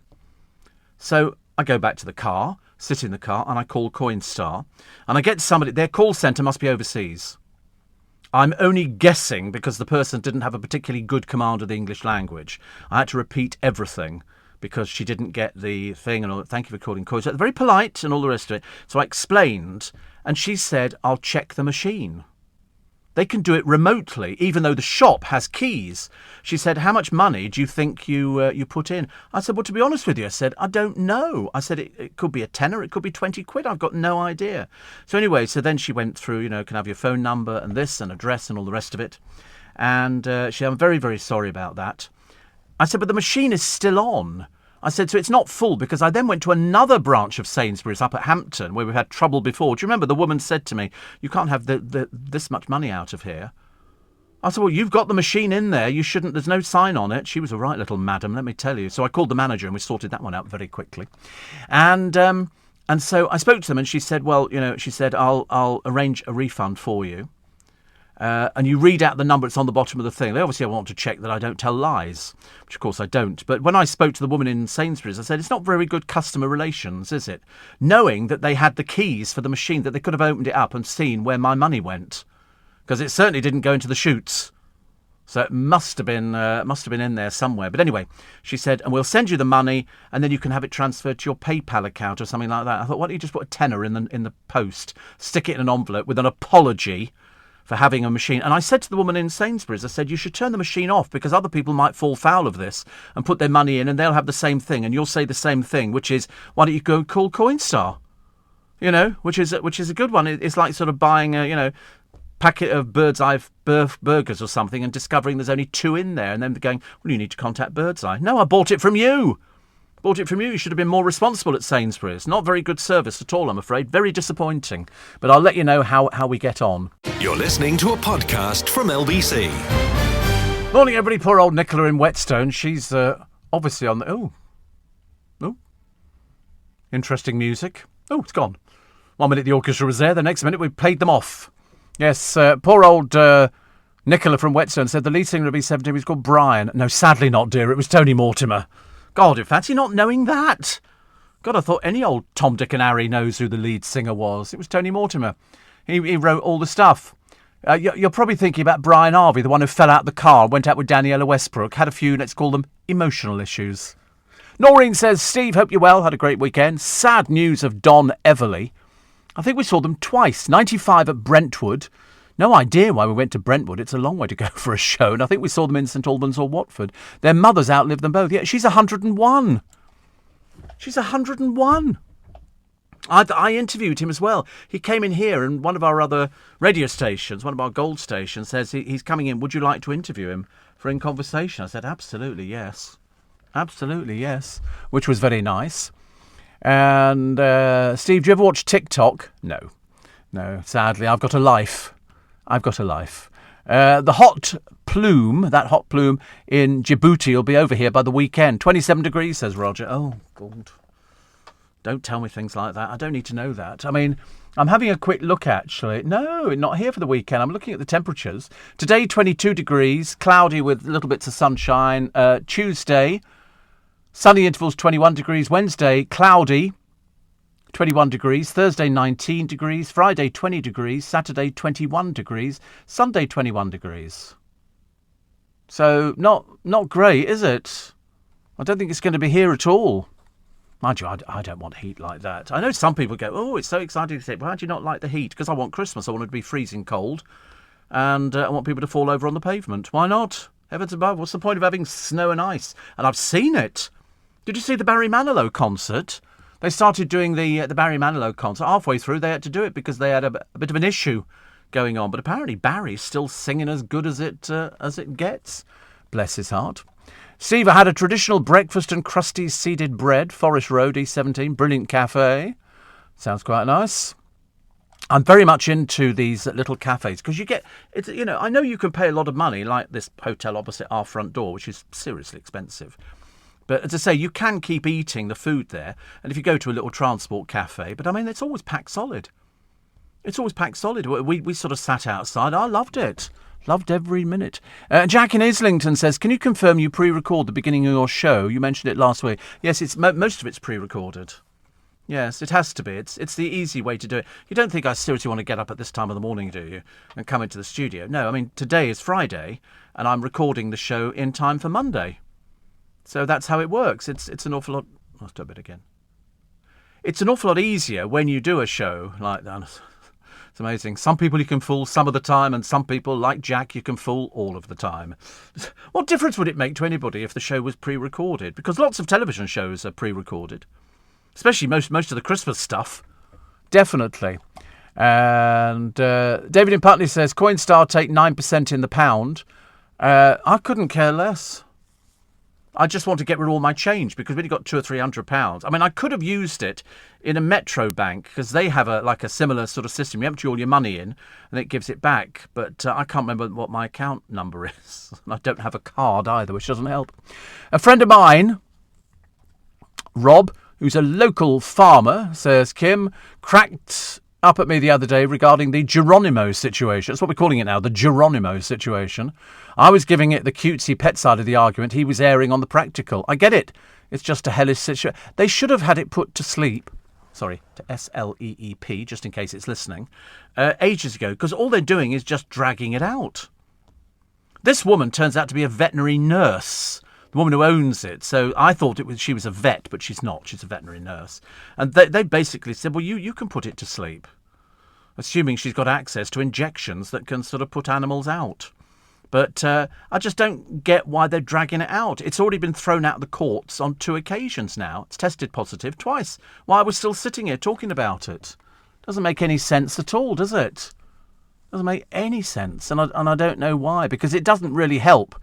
Speaker 2: So I go back to the car, sit in the car, and I call Coinstar. And I get somebody, their call centre must be overseas. I'm only guessing because the person didn't have a particularly good command of the English language. I had to repeat everything because she didn't get the thing and all that. Thank you for calling Coinstar. Very polite and all the rest of it. So I explained, and she said, I'll check the machine. They can do it remotely, even though the shop has keys. She said, how much money do you think you put in? I said, well, to be honest with you, I said, I don't know. I said, it could be a tenner, it could be 20 quid. I've got no idea. So anyway, so then she went through, can I have your phone number and this and address and all the rest of it. And she said, I'm very, very sorry about that. I said, but the machine is still on. I said, so it's not full, because I then went to another branch of Sainsbury's up at Hampton where we had trouble before. Do you remember the woman said to me, you can't have this much money out of here? I said, well, you've got the machine in there. You shouldn't. There's no sign on it. She was a right little madam, let me tell you. So I called the manager and we sorted that one out very quickly. And so I spoke to them and she said, well, she said, I'll arrange a refund for you. And you read out the number, it's on the bottom of the thing. They obviously want to check that I don't tell lies, which of course I don't. But when I spoke to the woman in Sainsbury's, I said, it's not very good customer relations, is it? Knowing that they had the keys for the machine, that they could have opened it up and seen where my money went. Because it certainly didn't go into the chutes. So it must have been in there somewhere. But anyway, she said, and we'll send you the money and then you can have it transferred to your PayPal account or something like that. I thought, why don't you just put a tenner in the post, stick it in an envelope with an apology for having a machine. And I said to the woman in Sainsbury's, I said, you should turn the machine off because other people might fall foul of this and put their money in and they'll have the same thing and you'll say the same thing, which is, why don't you go call Coinstar? Which is a good one. It's like sort of buying a, packet of Bird's Eye burgers or something and discovering there's only 2 in there and then going, well, you need to contact Bird's Eye. No, I bought it from you. You should have been more responsible at Sainsbury's. Not very good service at all, I'm afraid. Very disappointing. But I'll let you know how we get on.
Speaker 1: You're listening to a podcast from LBC.
Speaker 2: Morning, everybody. Poor old Nicola in Whetstone. She's obviously on the... Oh. Interesting music. Oh, it's gone. 1 minute the orchestra was there. The next minute we played them off. Yes, poor old Nicola from Whetstone said the lead singer of B17 was called Brian. No, sadly not, dear. It was Tony Mortimer. God, in fancy not knowing that. God, I thought any old Tom, Dick and Harry knows who the lead singer was. It was Tony Mortimer. He wrote all the stuff. You're probably thinking about Brian Harvey, the one who fell out the car, went out with Daniela Westbrook, had a few, let's call them, emotional issues. Noreen says, Steve, hope you're well, had a great weekend. Sad news of Don Everly. I think we saw them twice, 95 at Brentwood. No idea why we went to Brentwood. It's a long way to go for a show. And I think we saw them in St Albans or Watford. Their mothers outlived them both. Yeah, she's 101. She's 101. I interviewed him as well. He came in here, and one of our other radio stations, one of our gold stations, says he's coming in. Would you like to interview him for In Conversation? I said, absolutely, yes. Absolutely, yes. Which was very nice. And, Steve, do you ever watch TikTok? No, sadly. I've got a life. The hot plume in Djibouti will be over here by the weekend. 27 degrees, says Roger. Oh, God. Don't tell me things like that. I don't need to know that. I mean, I'm having a quick look, actually. No, not here for the weekend. I'm looking at the temperatures. Today, 22 degrees, cloudy with little bits of sunshine. Tuesday, sunny intervals, 21 degrees. Wednesday, cloudy, 21 degrees. Thursday, 19 degrees. Friday, 20 degrees. Saturday, 21 degrees. Sunday, 21 degrees. So, not great, is it? I don't think it's going to be here at all. Mind you, I don't want heat like that. I know some people go, oh, it's so exciting to say, why do you not like the heat? Because I want Christmas. I want it to be freezing cold. And I want people to fall over on the pavement. Why not? Heavens above, what's the point of having snow and ice? And I've seen it. Did you see the Barry Manilow concert? They started doing the Barry Manilow concert. Halfway through, they had to do it because they had a bit of an issue going on. But apparently Barry's still singing as good as it gets. Bless his heart. Steve, I had a traditional breakfast and crusty seeded bread, Forest Road, E17, brilliant cafe. Sounds quite nice. I'm very much into these little cafes because I know you can pay a lot of money, like this hotel opposite our front door, which is seriously expensive. But as I say, you can keep eating the food there. And if you go to a little transport cafe, but I mean, it's always packed solid. We sort of sat outside. I loved it. Loved every minute. Jack in Islington says, can you confirm you pre-record the beginning of your show? You mentioned it last week. Yes, it's most of it's pre-recorded. Yes, it has to be. It's the easy way to do it. You don't think I seriously want to get up at this time of the morning, do you? And come into the studio? No, I mean, today is Friday, and I'm recording the show in time for Monday. So that's how it works. It's an awful lot... Let's do a bit again. It's an awful lot easier when you do a show like that. It's amazing. Some people you can fool some of the time, and some people, like Jack, you can fool all of the time. What difference would it make to anybody if the show was pre-recorded? Because lots of television shows are pre-recorded. Especially most of the Christmas stuff. Definitely. And David in Putney says, Coinstar take 9% in the pound. I couldn't care less. I just want to get rid of all my change because we've got £200 or £300. I mean, I could have used it in a Metro bank because they have a similar sort of system. You empty all your money in and it gives it back. But I can't remember what my account number is. And I don't have a card either, which doesn't help. A friend of mine, Rob, who's a local farmer, says, Kim, cracked up at me the other day regarding the Geronimo situation. That's what we're calling it now, the Geronimo situation. I was giving it the cutesy pet side of the argument. He was erring on the practical. I get it. It's just a hellish situation. They should have had it put to sleep. Sorry, to S-L-E-E-P, just in case it's listening, ages ago, because all they're doing is just dragging it out. This woman turns out to be a veterinary nurse, the woman who owns it. So I thought she was a vet, but she's not. She's a veterinary nurse. And they basically said, well, you can put it to sleep, assuming she's got access to injections that can sort of put animals out. But I just don't get why they're dragging it out. It's already been thrown out of the courts on 2 occasions now. It's tested positive twice. Why are we still sitting here talking about it? Doesn't make any sense at all, does it? Doesn't make any sense. And I don't know why, because it doesn't really help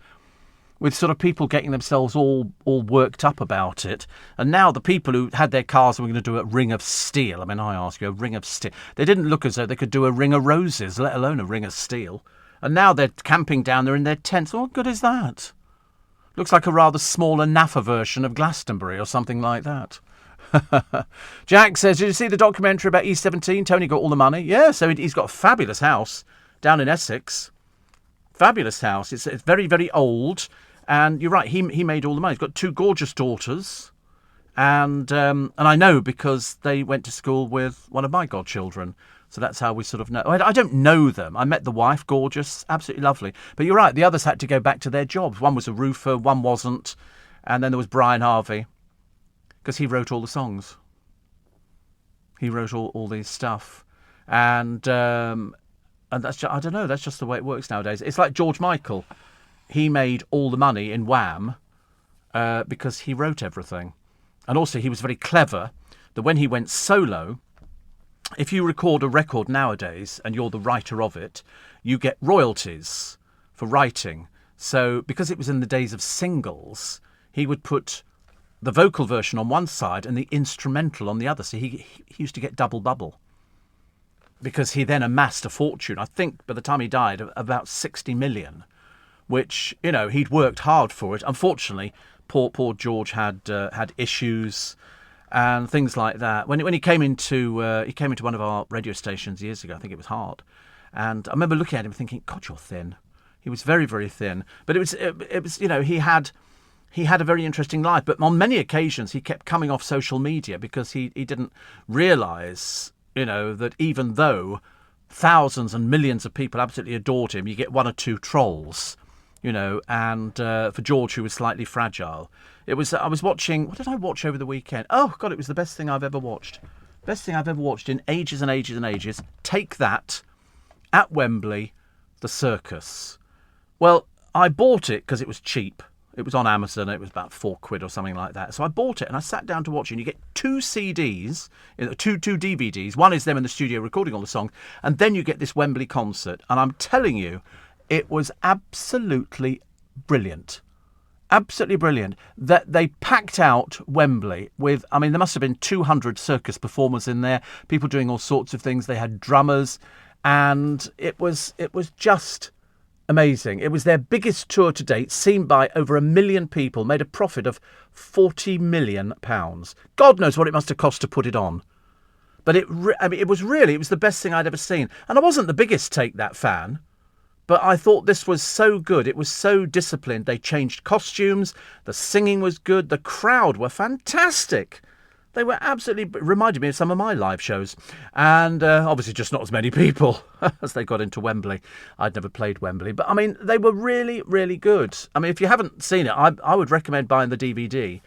Speaker 2: with sort of people getting themselves all worked up about it. And now the people who had their cars and were going to do a ring of steel, I mean, I ask you, a ring of steel. They didn't look as though they could do a ring of roses, let alone a ring of steel. And now they're camping down there in their tents. What good is that? Looks like a rather smaller NAFA version of Glastonbury or something like that. Jack says, did you see the documentary about E17? Tony got all the money. Yeah, so he's got a fabulous house down in Essex. Fabulous house. It's very, very old. And you're right, he made all the money. He's got 2 gorgeous daughters. And I know because they went to school with one of my godchildren. So that's how we sort of know. I don't know them. I met the wife, gorgeous, absolutely lovely. But you're right, the others had to go back to their jobs. One was a roofer, one wasn't. And then there was Brian Harvey, because he wrote all the songs. He wrote all these stuff. And that's just, I don't know, that's just the way it works nowadays. It's like George Michael. He made all the money in Wham because he wrote everything. And also he was very clever that when he went solo, if you record a record nowadays and you're the writer of it, you get royalties for writing. So because it was in the days of singles, he would put the vocal version on one side and the instrumental on the other. So he used to get double bubble, because he then amassed a fortune. I think by the time he died, about 60 million, which, he'd worked hard for it. Unfortunately, poor George had issues and things like that. When he came into one of our radio stations years ago, I think it was Hard, and I remember looking at him thinking, God, you're thin. He was very, very thin. But it was he had a very interesting life. But on many occasions, he kept coming off social media because he didn't realise, that even though thousands and millions of people absolutely adored him, you get one or two trolls, and for George, who was slightly fragile. I was watching, what did I watch over the weekend? Oh, God, it was the best thing I've ever watched. Best thing I've ever watched in ages and ages and ages. Take That, at Wembley, the circus. Well, I bought it because it was cheap. It was on Amazon. It was about £4 or something like that. So I bought it and I sat down to watch it. And you get 2 CDs, two DVDs. One is them in the studio recording all the songs. And then you get this Wembley concert. And I'm telling you, it was absolutely brilliant. Absolutely brilliant. That they packed out Wembley with, there must have been 200 circus performers in there. People doing all sorts of things. They had drummers. And it was just amazing. It was their biggest tour to date, seen by over 1 million people, made a profit of £40 million. God knows what it must have cost to put it on. But it was the best thing I'd ever seen. And I wasn't the biggest Take That fan, but I thought this was so good. It was so disciplined. They changed costumes. The singing was good. The crowd were fantastic. They were absolutely, reminded me of some of my live shows. And obviously just not as many people as they got into Wembley. I'd never played Wembley. But, they were really, really good. If you haven't seen it, I would recommend buying the DVD.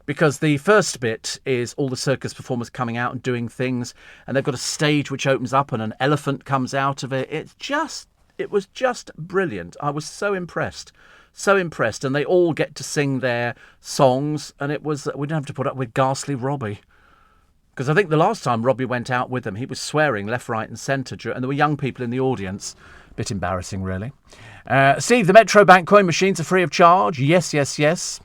Speaker 2: Because the first bit is all the circus performers coming out and doing things. And they've got a stage which opens up and an elephant comes out of it. It was just brilliant. I was so impressed. So impressed, and they all get to sing their songs, and we didn't have to put up with ghastly Robbie. Because I think the last time Robbie went out with them, he was swearing left, right and centre, and there were young people in the audience. Bit embarrassing, really. Steve, the Metro Bank coin machines are free of charge. Yes, yes, yes.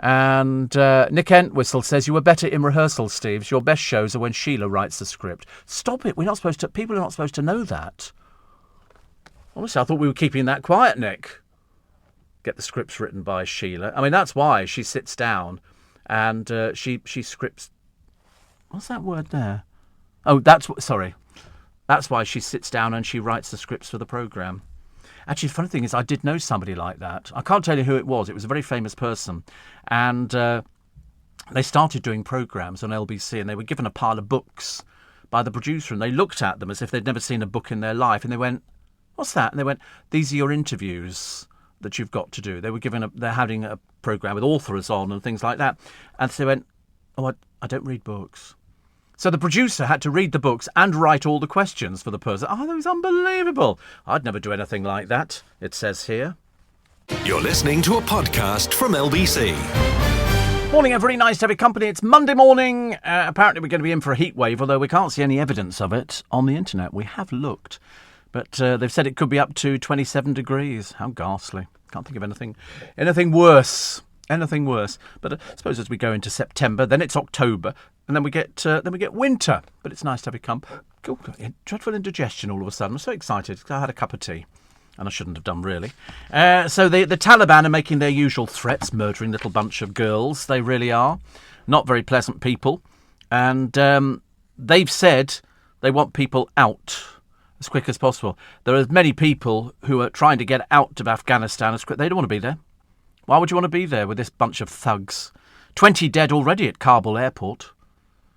Speaker 2: And Nick Entwistle says, you were better in rehearsal, Steve. Your best shows are when Sheila writes the script. Stop it. People are not supposed to know that. Honestly, I thought we were keeping that quiet, Nick. Get the scripts written by Sheila. That's why she sits down and she scripts. What's that word there? Oh, that's why she sits down and she writes the scripts for the programme. Actually, the funny thing is I did know somebody like that. I can't tell you who it was. It was a very famous person. And they started doing programmes on LBC and they were given a pile of books by the producer and they looked at them as if they'd never seen a book in their life. And they went, what's that? And they went, these are your interviews that you've got to do. They're having a programme with authors on and things like that. And so they went, oh, I don't read books. So the producer had to read the books and write all the questions for the person. Oh, that was unbelievable. I'd never do anything like that, it says here.
Speaker 1: You're listening to a podcast from LBC.
Speaker 2: Morning, everybody. Nice to have your company. It's Monday morning. Apparently we're going to be in for a heat wave, although we can't see any evidence of it on the internet. We have looked. But they've said it could be up to 27 degrees. How ghastly. Can't think of anything worse. But I suppose as we go into September, then it's October, and then we get winter. But it's nice to have a dreadful indigestion all of a sudden. I'm so excited because I had a cup of tea. And I shouldn't have done, really. So the Taliban are making their usual threats, murdering little bunch of girls. They really are. Not very pleasant people. And they've said they want people out as quick as possible. There are many people who are trying to get out of Afghanistan as quick. They don't want to be there. Why would you want to be there with this bunch of thugs? 20 dead already at Kabul airport.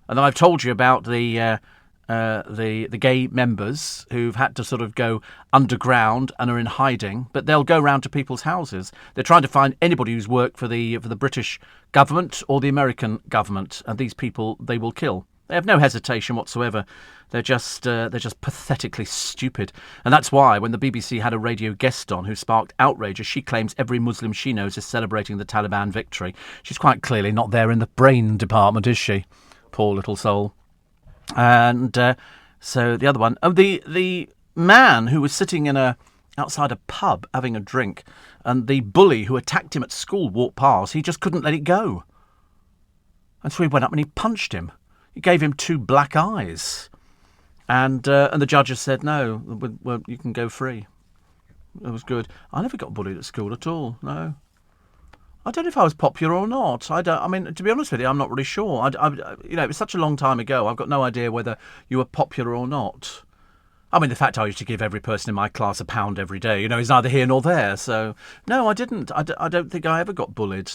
Speaker 2: And then I've told you about the gay members who've had to sort of go underground and are in hiding, but they'll go round to people's houses. They're trying to find anybody who's worked for the British government or the American government, and these people they will kill. They have no hesitation whatsoever. They're just pathetically stupid. And that's why when the BBC had a radio guest on who sparked outrage, as she claims every Muslim she knows is celebrating the Taliban victory. She's quite clearly not there in the brain department, is she? Poor little soul. And so the other one, the man who was sitting outside a pub having a drink, and the bully who attacked him at school walked past, he just couldn't let it go. And so he went up and he punched him. He gave him 2 black eyes. And the judges said, no, well, you can go free. It was good. I never got bullied at school at all, no. I don't know if I was popular or not. I mean, to be honest with you, I'm not really sure. It was such a long time ago. I've got no idea whether you were popular or not. I mean, the fact I used to give every person in my class £1 every day, is neither here nor there. So, no, I didn't. I don't think I ever got bullied.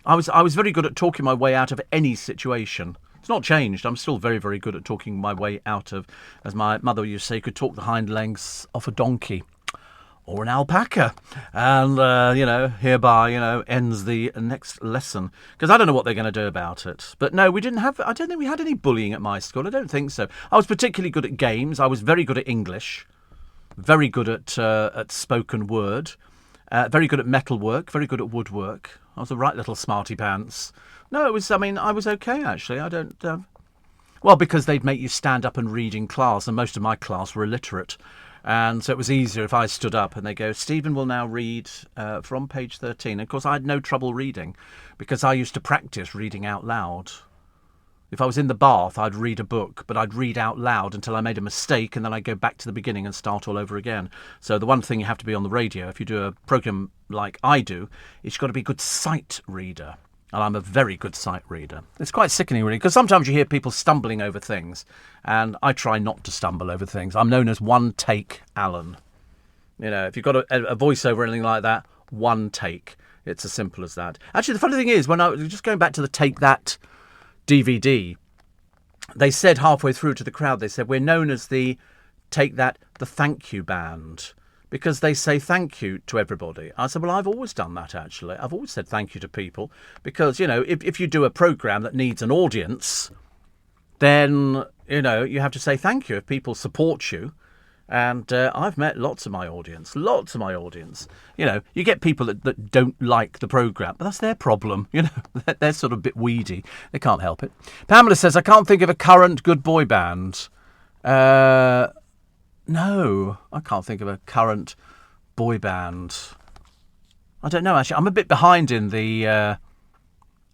Speaker 2: I was very good at talking my way out of any situation. It's not changed. I'm still very, very good at talking my way out of, as my mother used to say, could talk the hind legs off a donkey or an alpaca. And, hereby, ends the next lesson. Because I don't know what they're going to do about it. But no, I don't think we had any bullying at my school. I don't think so. I was particularly good at games. I was very good at English. Very good at spoken word. Very good at metalwork. Very good at woodwork. I was a right little smarty pants. No, I was okay, actually. I don't... Well, because they'd make you stand up and read in class, and most of my class were illiterate. And so it was easier if I stood up and they go, Stephen will now read from page 13. And of course, I had no trouble reading because I used to practice reading out loud. If I was in the bath, I'd read a book, but I'd read out loud until I made a mistake, and then I'd go back to the beginning and start all over again. So the one thing you have to be on the radio, if you do a programme like I do, is you've got to be a good sight reader. And I'm a very good sight reader. It's quite sickening, really, because sometimes you hear people stumbling over things, and I try not to stumble over things. I'm known as One Take Alan. If you've got a voiceover or anything like that, one take. It's as simple as that. Actually, the funny thing is, when I was just going back to the Take That DVD, they said halfway through to the crowd, they said, we're known as the Take That, the Thank You Band. Because they say thank you to everybody. I said, well, I've always done that, actually. I've always said thank you to people. Because, if you do a programme that needs an audience, then, you have to say thank you if people support you. And I've met lots of my audience. You get people that don't like the programme, but that's their problem. They're sort of a bit weedy. They can't help it. Pamela says, I can't think of a current good boy band. No, I can't think of a current boy band. I don't know, actually. I'm a bit behind in the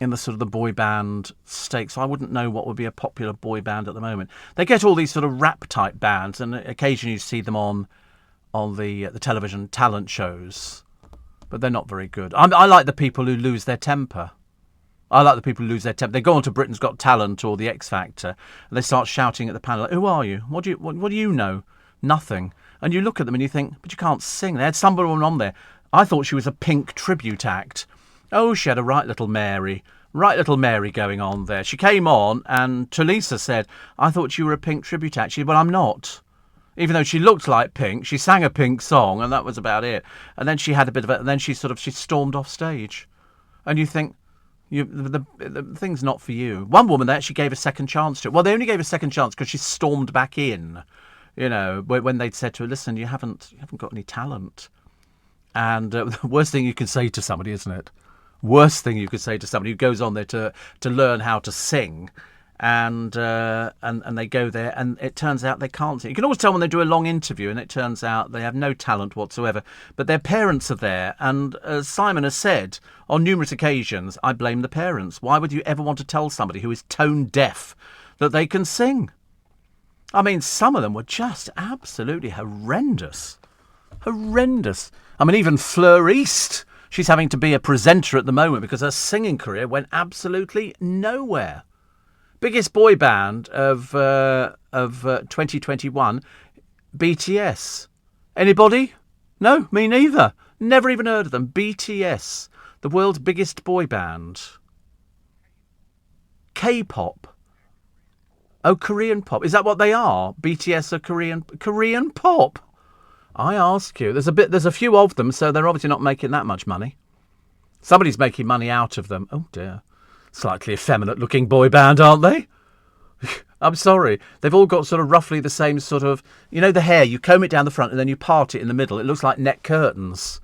Speaker 2: sort of the boy band stake, so I wouldn't know what would be a popular boy band at the moment. They get all these sort of rap-type bands, and occasionally you see them on the television talent shows, but they're not very good. I like the people who lose their temper. They go on to Britain's Got Talent or the X Factor, and they start shouting at the panel, who are you? What do you know? Nothing. And you look at them and you think, but you can't sing. They had someone on there. I thought she was a Pink tribute act. Oh, she had a right little Mary going on there. She came on and Talisa said, I thought you were a Pink tribute act. She said, well, I'm not. Even though she looked like Pink, she sang a Pink song and that was about it. And then she had a bit of it, and then she stormed off stage. And you think, the thing's not for you. One woman, they actually gave a second chance to it. Well, they only gave a second chance because she stormed back in. When they'd said to her, listen, you haven't got any talent. And the worst thing you can say to somebody, isn't it? Worst thing you could say to somebody who goes on there to learn how to sing, and they go there, and it turns out they can't sing. You can always tell when they do a long interview, and it turns out they have no talent whatsoever. But their parents are there, and as Simon has said on numerous occasions, I blame the parents. Why would you ever want to tell somebody who is tone deaf that they can sing? I mean, some of them were just absolutely horrendous. Horrendous. I mean, even Fleur East, she's having to be a presenter at the moment because her singing career went absolutely nowhere. Biggest boy band of 2021, BTS. Anybody? No, me neither. Never even heard of them. BTS, the world's biggest boy band. K-pop. Oh, Korean pop. Is that what they are? BTS are Korean pop? I ask you. There's a few of them, so they're obviously not making that much money. Somebody's making money out of them. Oh, dear. Slightly effeminate-looking boy band, aren't they? I'm sorry. They've all got sort of roughly the same sort of... the hair, you comb it down the front and then you part it in the middle. It looks like net curtains.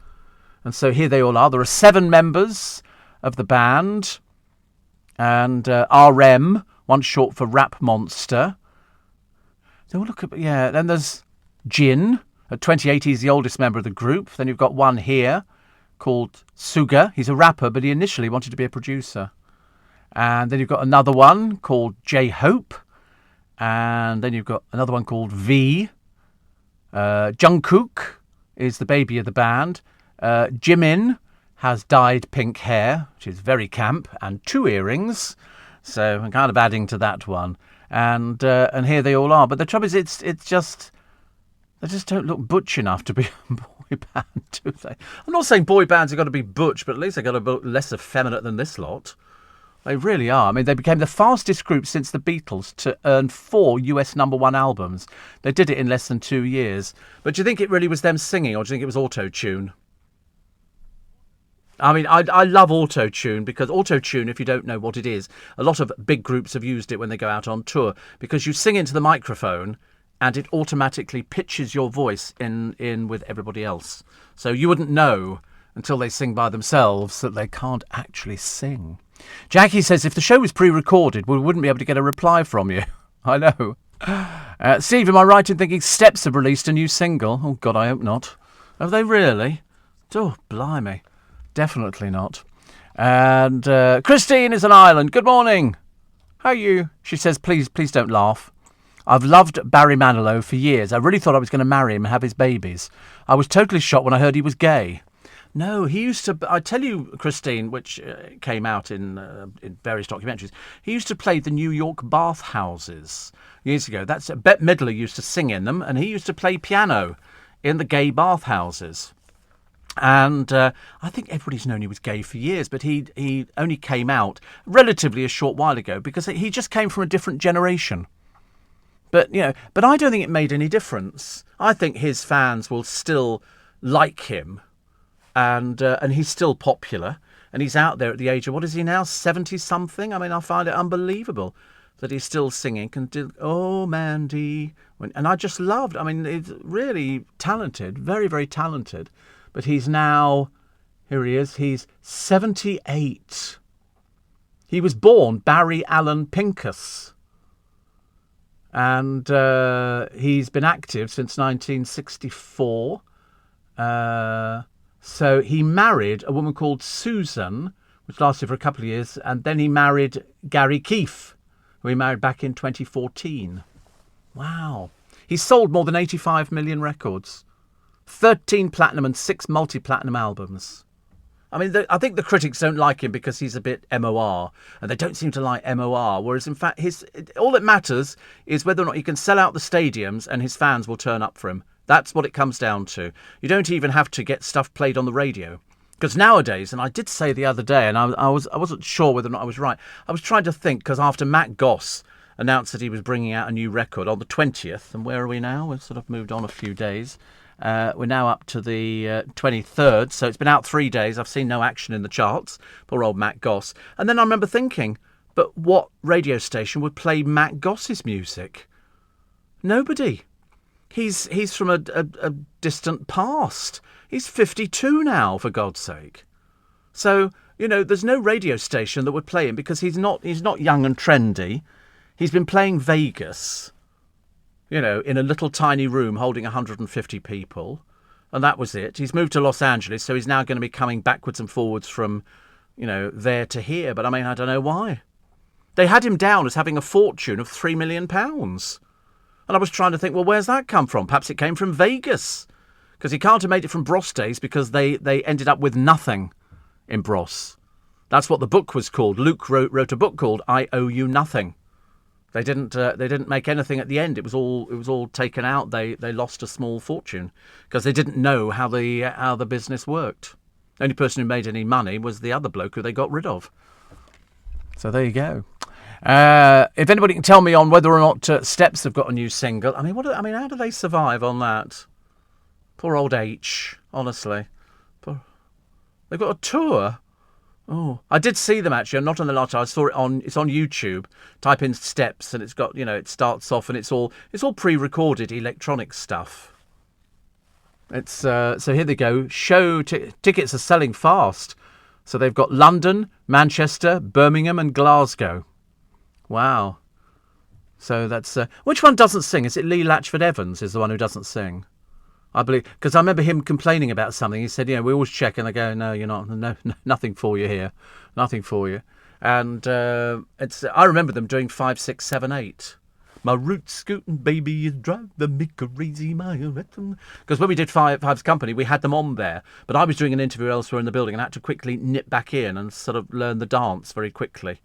Speaker 2: And so here they all are. There are 7 members of the band. And RM, One's short for Rap Monster. So we'll look at, then there's Jin. At 28, he's the oldest member of the group. Then you've got one here called Suga. He's a rapper, but he initially wanted to be a producer. And then you've got another one called J-Hope. And then you've got another one called V. Jungkook is the baby of the band. Jimin has dyed pink hair, which is very camp, and 2 earrings. So I'm kind of adding to that one. And here they all are. But the trouble is, it's just, they just don't look butch enough to be a boy band, do they? I'm not saying boy bands have got to be butch, but at least they've got to be less effeminate than this lot. They really are. I mean, they became the fastest group since the Beatles to earn 4 US #1 albums. They did it in less than 2 years. But do you think it really was them singing, or do you think it was auto-tune? I mean, I love auto-tune, because auto-tune, if you don't know what it is, a lot of big groups have used it when they go out on tour, because you sing into the microphone and it automatically pitches your voice in with everybody else. So you wouldn't know until they sing by themselves that they can't actually sing. Jackie says, if the show was pre-recorded, we wouldn't be able to get a reply from you. I know. Steve, am I right in thinking Steps have released a new single? Oh, God, I hope not. Have they really? Oh, blimey. Definitely not. And Christine is an island. Good morning. How are you? She says, please don't laugh. I've loved Barry Manilow for years. I really thought I was going to marry him and have his babies. I was totally shocked when I heard he was gay. No, he used to... I tell you, Christine, which came out in various documentaries, he used to play the New York bathhouses years ago. That's Bette Midler used to sing in them, and he used to play piano in the gay bathhouses. And I think everybody's known he was gay for years, but he only came out relatively a short while ago because he just came from a different generation. But I don't think it made any difference. I think his fans will still like him, and he's still popular, and he's out there at the age of, what is he now, 70-something? I mean, I find it unbelievable that he's still singing, can do, oh, Mandy. And I just loved, I mean, he's really talented, very, very talented. But he's now, here he is, he's 78. He was born Barry Allen Pincus. And he's been active since 1964. So he married a woman called Susan, which lasted for a couple of years. And then he married Gary Keefe, who he married back in 2014. Wow. He's sold more than 85 million records. 13 platinum and 6 multi-platinum albums. I mean, I think the critics don't like him because he's a bit MOR, and they don't seem to like MOR, whereas in fact all that matters is whether or not he can sell out the stadiums and his fans will turn up for him. That's what it comes down to. You don't even have to get stuff played on the radio. Because nowadays, and I did say the other day, and I wasn't sure whether or not I was right, I was trying to think, because after Matt Goss announced that he was bringing out a new record on the 20th, and where are we now? We've sort of moved on a few days. We're now up to the 23rd, so it's been out 3 days. I've seen no action in the charts. Poor old Matt Goss. And then I remember thinking, but what radio station would play Matt Goss's music? Nobody. He's from a distant past. He's 52 now, for God's sake. So, there's no radio station that would play him because he's not young and trendy. He's been playing Vegas, in a little tiny room holding 150 people. And that was it. He's moved to Los Angeles, so he's now going to be coming backwards and forwards from, there to here. But I mean, I don't know why. They had him down as having a fortune of £3 million. And I was trying to think, well, where's that come from? Perhaps it came from Vegas. Because he can't have made it from Bros days because they ended up with nothing in Bros. That's what the book was called. Luke wrote a book called I Owe You Nothing. They didn't make anything at the end. It was all taken out. They lost a small fortune because they didn't know how the business worked. The only person who made any money was the other bloke who they got rid of. So there you go. If anybody can tell me on whether or not Steps have got a new single, I mean, how do they survive on that? Poor old H, honestly. They've got a tour. Oh, I did see them actually. I'm not on the lot. I saw it it's on YouTube. Type in Steps and it's got, it starts off and it's all pre-recorded electronic stuff. It's so here they go. Show tickets are selling fast. So they've got London, Manchester, Birmingham and Glasgow. Wow. So that's... which one doesn't sing? Is it Lee Latchford Evans is the one who doesn't sing? I believe... Because I remember him complaining about something. He said, we always check, and they go, no, you're not. No, nothing for you here. Nothing for you. And I remember them doing 5, 6, 7, 8. My root scooting baby is driving me crazy. Because when we did Five's Company, we had them on there. But I was doing an interview elsewhere in the building and I had to quickly nip back in and sort of learn the dance very quickly.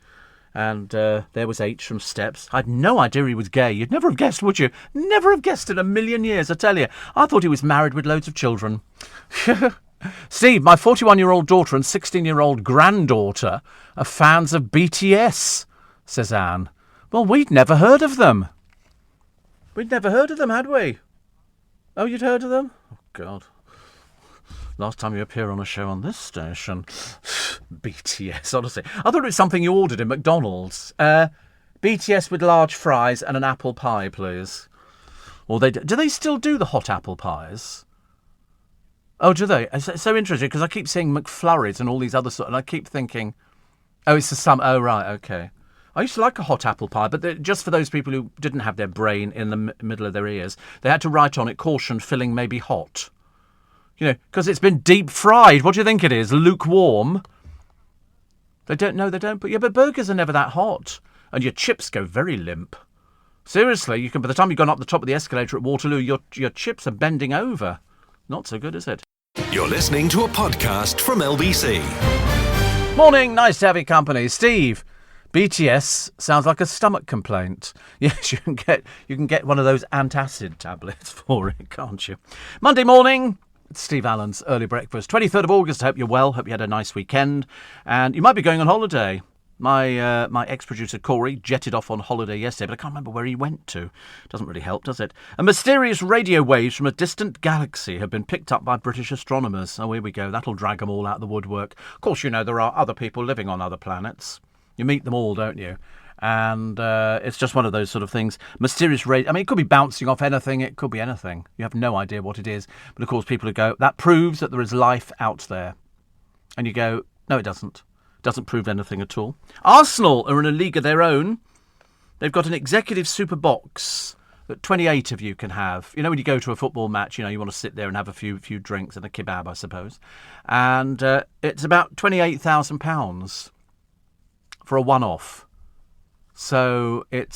Speaker 2: And there was H from Steps. I had no idea he was gay. You'd never have guessed, would you? Never have guessed in a million years, I tell you. I thought he was married with loads of children. Steve, my 41-year-old daughter and 16-year-old granddaughter are fans of BTS, says Anne. Well, we'd never heard of them. We'd never heard of them, had we? Oh, you'd heard of them? Oh, God. Last time you appear on a show on this station. BTS, honestly. I thought it was something you ordered in McDonald's. BTS with large fries and an apple pie, please. Or do they still do the hot apple pies? Oh, do they? It's so interesting because I keep seeing McFlurries and all these other and I keep thinking, oh, it's the summer. Oh, right, okay. I used to like a hot apple pie, but just for those people who didn't have their brain in the middle of their ears, they had to write on it, caution, filling may be hot. Because it's been deep fried. What do you think it is? Lukewarm? They don't know, they don't. But burgers are never that hot. And your chips go very limp. Seriously, by the time you've gone up the top of the escalator at Waterloo, your chips are bending over. Not so good, is it?
Speaker 1: You're listening to a podcast from LBC.
Speaker 2: Morning, nice to have your company. Steve, BTS sounds like a stomach complaint. Yes, you can get one of those antacid tablets for it, can't you? Monday morning, it's Steve Allen's Early Breakfast. 23rd of August, I hope you're well, hope you had a nice weekend. And you might be going on holiday. My ex-producer Corey jetted off on holiday yesterday, but I can't remember where he went to. Doesn't really help, does it? And mysterious radio waves from a distant galaxy have been picked up by British astronomers. Oh, here we go. That'll drag them all out of the woodwork. Of course, there are other people living on other planets. You meet them all, don't you? And it's just one of those sort of things. Mysterious radio... I mean, it could be bouncing off anything. It could be anything. You have no idea what it is. But, of course, people who go, that proves that there is life out there. And you go, no, it doesn't. Doesn't prove anything at all. Arsenal are in a league of their own. They've got an executive super box that 28 of you can have. When you go to a football match, you want to sit there and have a few drinks and a kebab, I suppose. And it's about £28,000 for a one-off. So it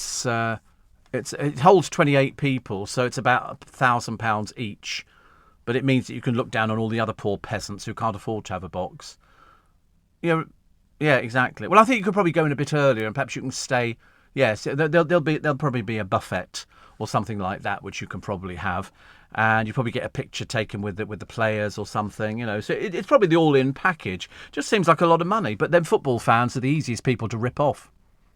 Speaker 2: holds 28 people, so it's about £1,000 each. But it means that you can look down on all the other poor peasants who can't afford to have a box. Yeah, exactly. Well, I think you could probably go in a bit earlier, and perhaps you can stay. Yes, there'll probably be a buffet or something like that, which you can probably have, and you probably get a picture taken with the players or something. So it's probably the all-in package. Just seems like a lot of money, but then football fans are the easiest people to rip off.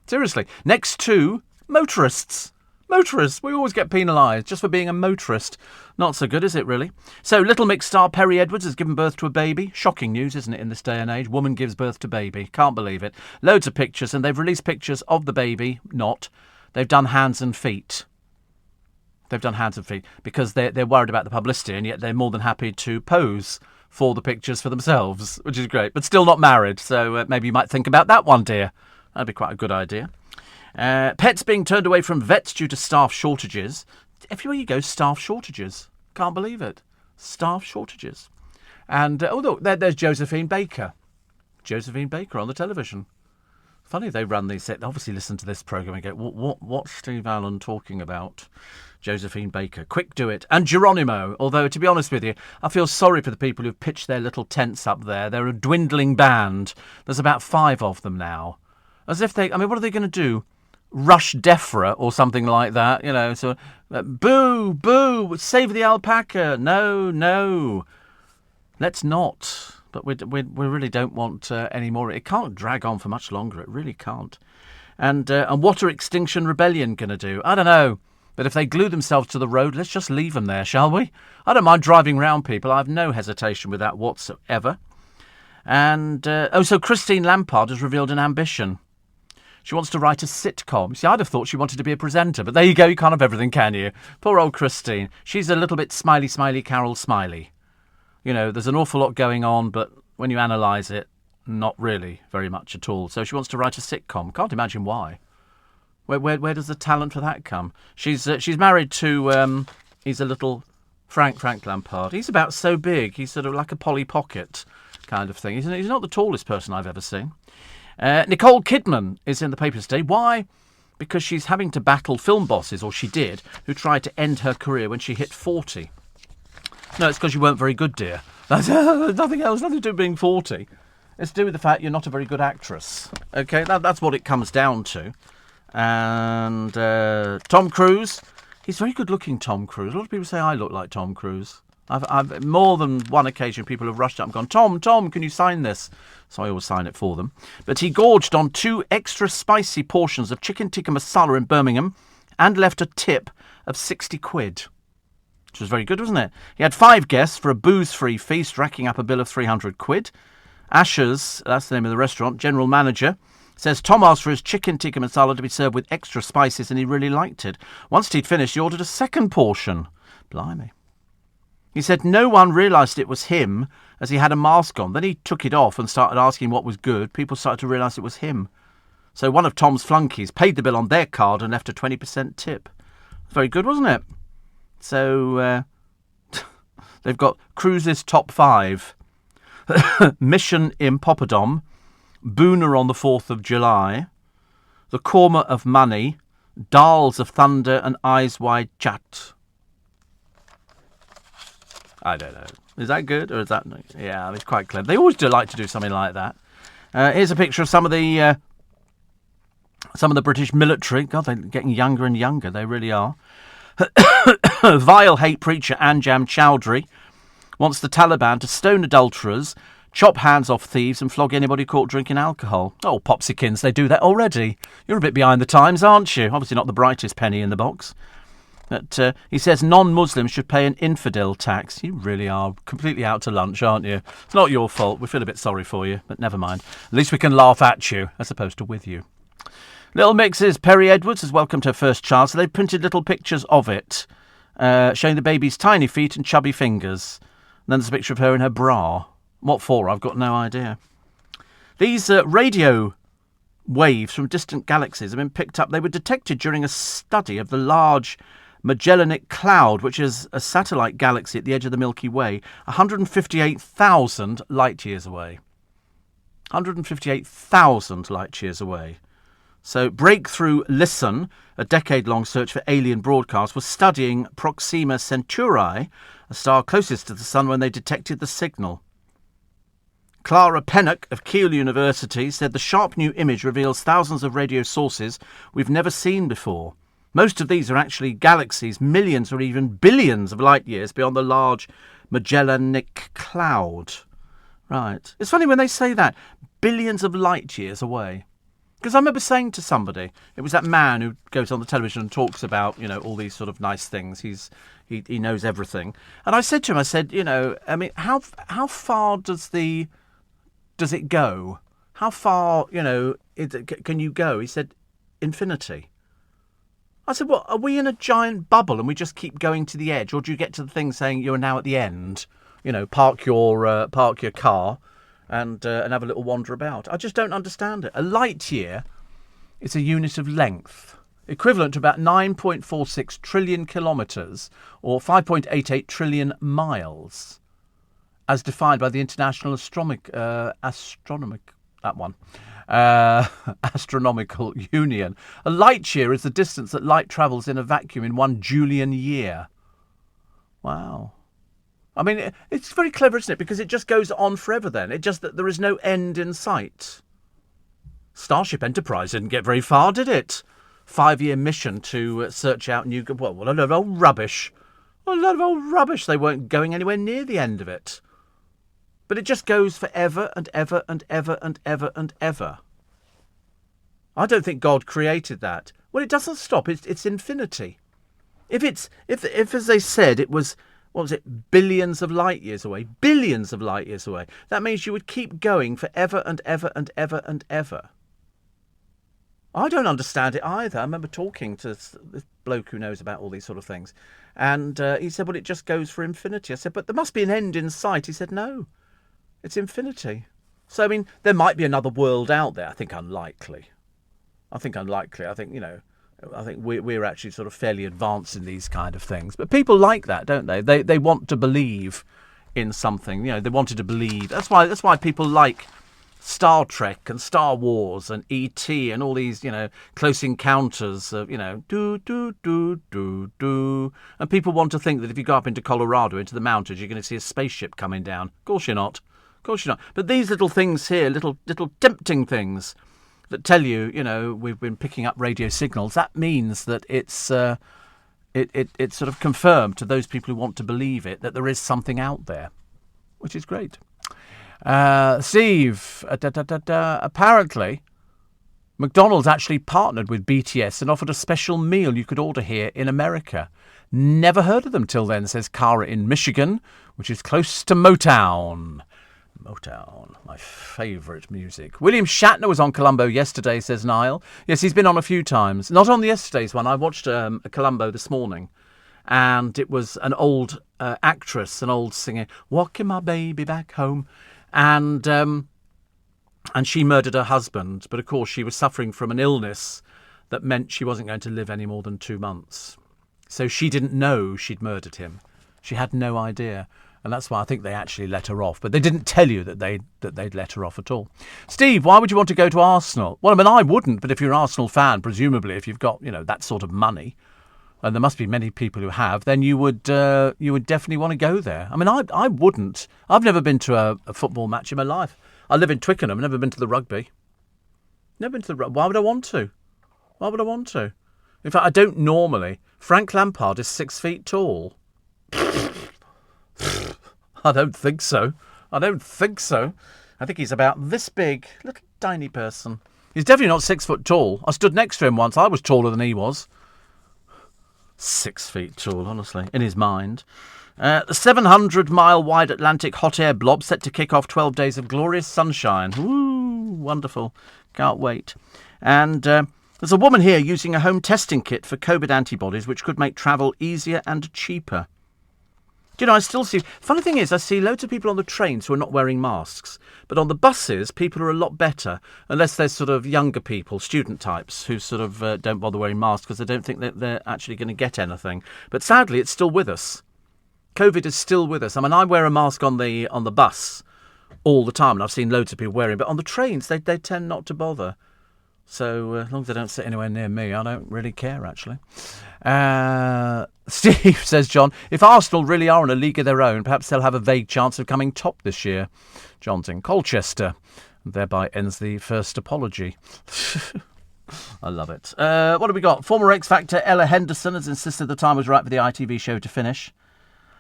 Speaker 2: Seriously, next to motorists. Motorists, we always get penalised just for being a motorist. Not so good, is it, really? So, Little Mix star Perry Edwards has given birth to a baby. Shocking news, isn't it, in this day and age? Woman gives birth to baby. Can't believe it. Loads of pictures, and they've released pictures of the baby. They've done hands and feet. Because they're worried about the publicity, and yet they're more than happy to pose for the pictures for themselves, which is great. But still not married, so maybe you might think about that one, dear. That'd be quite a good idea. Pets being turned away from vets due to staff shortages. Everywhere you go, staff shortages. Can't believe it. Staff shortages. And, look, there's Josephine Baker. Josephine Baker on the television. Funny they run these. They obviously listen to this programme and go, what's Steve Allen talking about? Josephine Baker. Quick, do it. And Geronimo. Although, to be honest with you, I feel sorry for the people who've pitched their little tents up there. They're a dwindling band. There's about 5 of them now. As if what are they going to do? Rush Defra or something like that, so boo, boo, save the alpaca, no, let's not. But we really don't want any more. It can't drag on for much longer, it really can't. And what are Extinction Rebellion going to do? I don't know, but if they glue themselves to the road, let's just leave them there, shall we? I don't mind driving round people, I have no hesitation with that whatsoever. And, so Christine Lampard has revealed an ambition. She wants to write a sitcom. See, I'd have thought she wanted to be a presenter, but there you go, you can't have everything, can you? Poor old Christine. She's a little bit smiley, Carol Smiley. There's an awful lot going on, but when you analyse it, not really very much at all. So she wants to write a sitcom. Can't imagine why. Where does the talent for that come? She's married to he's a little Frank Lampard. He's about so big. He's sort of like a Polly Pocket kind of thing. He's not the tallest person I've ever seen. Nicole Kidman is in the papers today. Why? Because she's having to battle film bosses, or she did, who tried to end her career when she hit 40. No, it's because you weren't very good, dear. That's nothing else, nothing to do with being 40. It's to do with the fact you're not a very good actress. Okay, that's what it comes down to. And Tom Cruise, he's very good looking, Tom Cruise. A lot of people say I look like Tom Cruise. I've more than one occasion people have rushed up and gone, Tom, can you sign this? So I always sign it for them. But he gorged on 2 extra spicy portions of chicken tikka masala in Birmingham and left a tip of 60 quid. Which was very good, wasn't it? He had 5 guests for a booze-free feast, racking up a bill of 300 quid. Asher's, that's the name of the restaurant, general manager, says Tom asked for his chicken tikka masala to be served with extra spices and he really liked it. Once he'd finished, he ordered a second portion. Blimey. He said no one realised it was him as he had a mask on. Then he took it off and started asking what was good. People started to realise it was him. So one of Tom's flunkies paid the bill on their card and left a 20% tip. Very good, wasn't it? So they've got Cruise's top 5. Mission in Poppadom, Booner on the 4th of July, The Korma of Money, Dals of Thunder and Eyes Wide Shut. I don't know. Is that good or is that... Yeah, it's quite clever. They always do like to do something like that. Here's a picture of some of the British military. God, they're getting younger and younger. They really are. Vile hate preacher Anjam Chowdhury wants the Taliban to stone adulterers, chop hands off thieves and flog anybody caught drinking alcohol. Oh, Popsykins, they do that already. You're a bit behind the times, aren't you? Obviously not the brightest penny in the box. But he says non-Muslims should pay an infidel tax. You really are completely out to lunch, aren't you? It's not your fault. We feel a bit sorry for you, but never mind. At least we can laugh at you as opposed to with you. Little Mix's Perry Edwards has welcomed her first child, so they've printed little pictures of it, showing the baby's tiny feet and chubby fingers. And then there's a picture of her in her bra. What for? I've got no idea. These radio waves from distant galaxies have been picked up. They were detected during a study of the large Magellanic Cloud, which is a satellite galaxy at the edge of the Milky Way, 158,000 light-years away. 158,000 light-years away. So Breakthrough Listen, a decade-long search for alien broadcasts, was studying Proxima Centauri, a star closest to the Sun, when they detected the signal. Clara Pennock of Keele University said the sharp new image reveals thousands of radio sources we've never seen before. Most of these are actually galaxies millions or even billions of light-years beyond the large Magellanic Cloud. Right. It's funny when they say that. Billions of light-years away. Because I remember saying to somebody, it was that man who goes on the television and talks about, all these sort of nice things. He knows everything. And I said to him, how far does it go? How far, can you go? He said, infinity. I said, well, are we in a giant bubble and we just keep going to the edge? Or do you get to the thing saying you're now at the end? Park your car and have a little wander about. I just don't understand it. A light year is a unit of length, equivalent to about 9.46 trillion kilometres or 5.88 trillion miles, as defined by the International Astronomical Union. A light year is the distance that light travels in a vacuum in 1 Julian year. Wow. I mean, it's very clever, isn't it? Because it just goes on forever then. It just that there is no end in sight. Starship Enterprise didn't get very far, did it? 5-year mission to search out new... Well, a load of old rubbish. A load of old rubbish. They weren't going anywhere near the end of it. But it just goes forever and ever and ever and ever and ever. I don't think God created that. Well, it doesn't stop. It's infinity. If as they said, it was... What was it? Billions of light years away. Billions of light years away. That means you would keep going forever and ever and ever and ever. I don't understand it either. I remember talking to this bloke who knows about all these sort of things. And he said, well, it just goes for infinity. I said, but there must be an end in sight. He said, no, it's infinity. So, I mean, there might be another world out there. I think unlikely. I think, I think we're actually sort of fairly advanced in these kind of things. But people like that, don't they? They want to believe in something. You know, they wanted to believe. That's why people like Star Trek and Star Wars and E.T. and all these, you know, close encounters of, you know, do. And people want to think that if you go up into Colorado, into the mountains, you're going to see a spaceship coming down. Of course you're not. Of course you're not. But these little things here, little tempting things that tell you, you know, we've been picking up radio signals, that means that it's sort of confirmed to those people who want to believe it that there is something out there, which is great. Steve, apparently McDonald's actually partnered with BTS and offered a special meal you could order here in America. Never heard of them till then, says Cara in Michigan, which is close to Motown. Motown, my favourite music. William Shatner was on Columbo yesterday, says Niall. Yes, he's been on a few times. Not on the yesterday's one. I watched a Columbo this morning, and it was an old actress, an old singer, walking my baby back home, and she murdered her husband. But of course, she was suffering from an illness that meant she wasn't going to live any more than 2 months. So she didn't know she'd murdered him. She had no idea. And that's why I think they actually let her off. But they didn't tell you that they'd let her off at all. Steve, why would you want to go to Arsenal? Well, I mean, I wouldn't. But if you're an Arsenal fan, presumably, if you've got, you know, that sort of money, and there must be many people who have, then you would definitely want to go there. I mean, I wouldn't. I've never been to a football match in my life. I live in Twickenham. I've never been to the rugby. Never been to the rugby. Why would I want to? Why would I want to? In fact, I don't normally. Frank Lampard is 6 feet tall. I don't think so. I think he's about this big. Little tiny person. He's definitely not 6 foot tall. I stood next to him once. I was taller than he was. 6 feet tall, honestly, in his mind. The 700-mile-wide Atlantic hot air blob set to kick off 12 days of glorious sunshine. Woo, wonderful. Can't wait. And there's a woman here using a home testing kit for COVID antibodies, which could make travel easier and cheaper. Do you know, I still see... Funny thing is, I see loads of people on the trains who are not wearing masks. But on the buses, people are a lot better, unless they're sort of younger people, student types, who sort of don't bother wearing masks because they don't think that they're actually going to get anything. But sadly, it's still with us. COVID is still with us. I mean, I wear a mask on the bus all the time, and I've seen loads of people wearing it. But on the trains, they tend not to bother. So as long as they don't sit anywhere near me, I don't really care, actually. Steve, says John, if Arsenal really are in a league of their own, perhaps they'll have a vague chance of coming top this year. John's in Colchester. And thereby ends the first apology. I love it. What have we got? Former X Factor Ella Henderson has insisted the time was right for the ITV show to finish.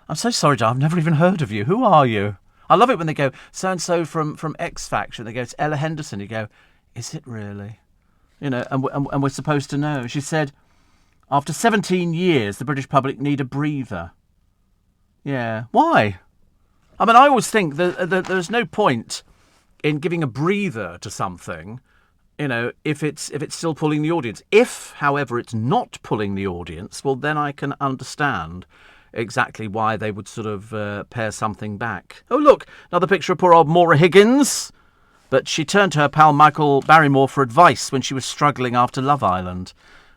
Speaker 2: I'm so sorry, John. I've never even heard of you. Who are you? I love it when they go, so-and-so from X Factor. They go, it's Ella Henderson. You go, is it really? You know, and we're supposed to know. She said, after 17 years, the British public need a breather. Yeah. Why? I mean, I always think that there's no point in giving a breather to something, you know, if it's still pulling the audience. If, however, it's not pulling the audience, well, then I can understand exactly why they would sort of pare something back. Oh, look, another picture of poor old Maura Higgins. But she turned to her pal Michael Barrymore for advice when she was struggling after Love Island.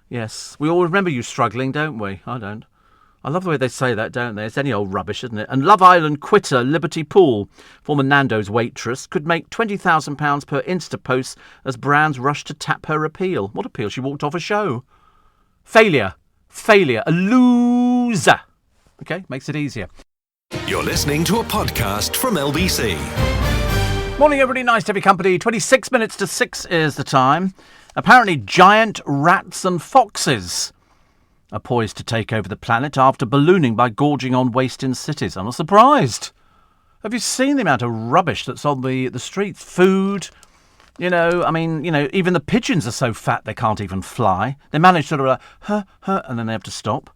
Speaker 2: Yes, we all remember you struggling, don't we? I don't. I love the way they say that, don't they? It's any old rubbish, isn't it? And Love Island quitter Liberty Poole, former Nando's waitress, could make £20,000 per Insta post as brands rushed to tap her appeal. What appeal? She walked off a show. Failure. A loser. Okay, makes it easier.
Speaker 1: You're listening to a podcast from LBC.
Speaker 2: Morning, everybody. Nice to have your company. 26 minutes to 6 is the time. Apparently, giant rats and foxes are poised to take over the planet after ballooning by gorging on waste in cities. I'm not surprised. Have you seen the amount of rubbish that's on the streets? Food, you know, I mean, you know, even the pigeons are so fat they can't even fly. They manage sort of and then they have to stop.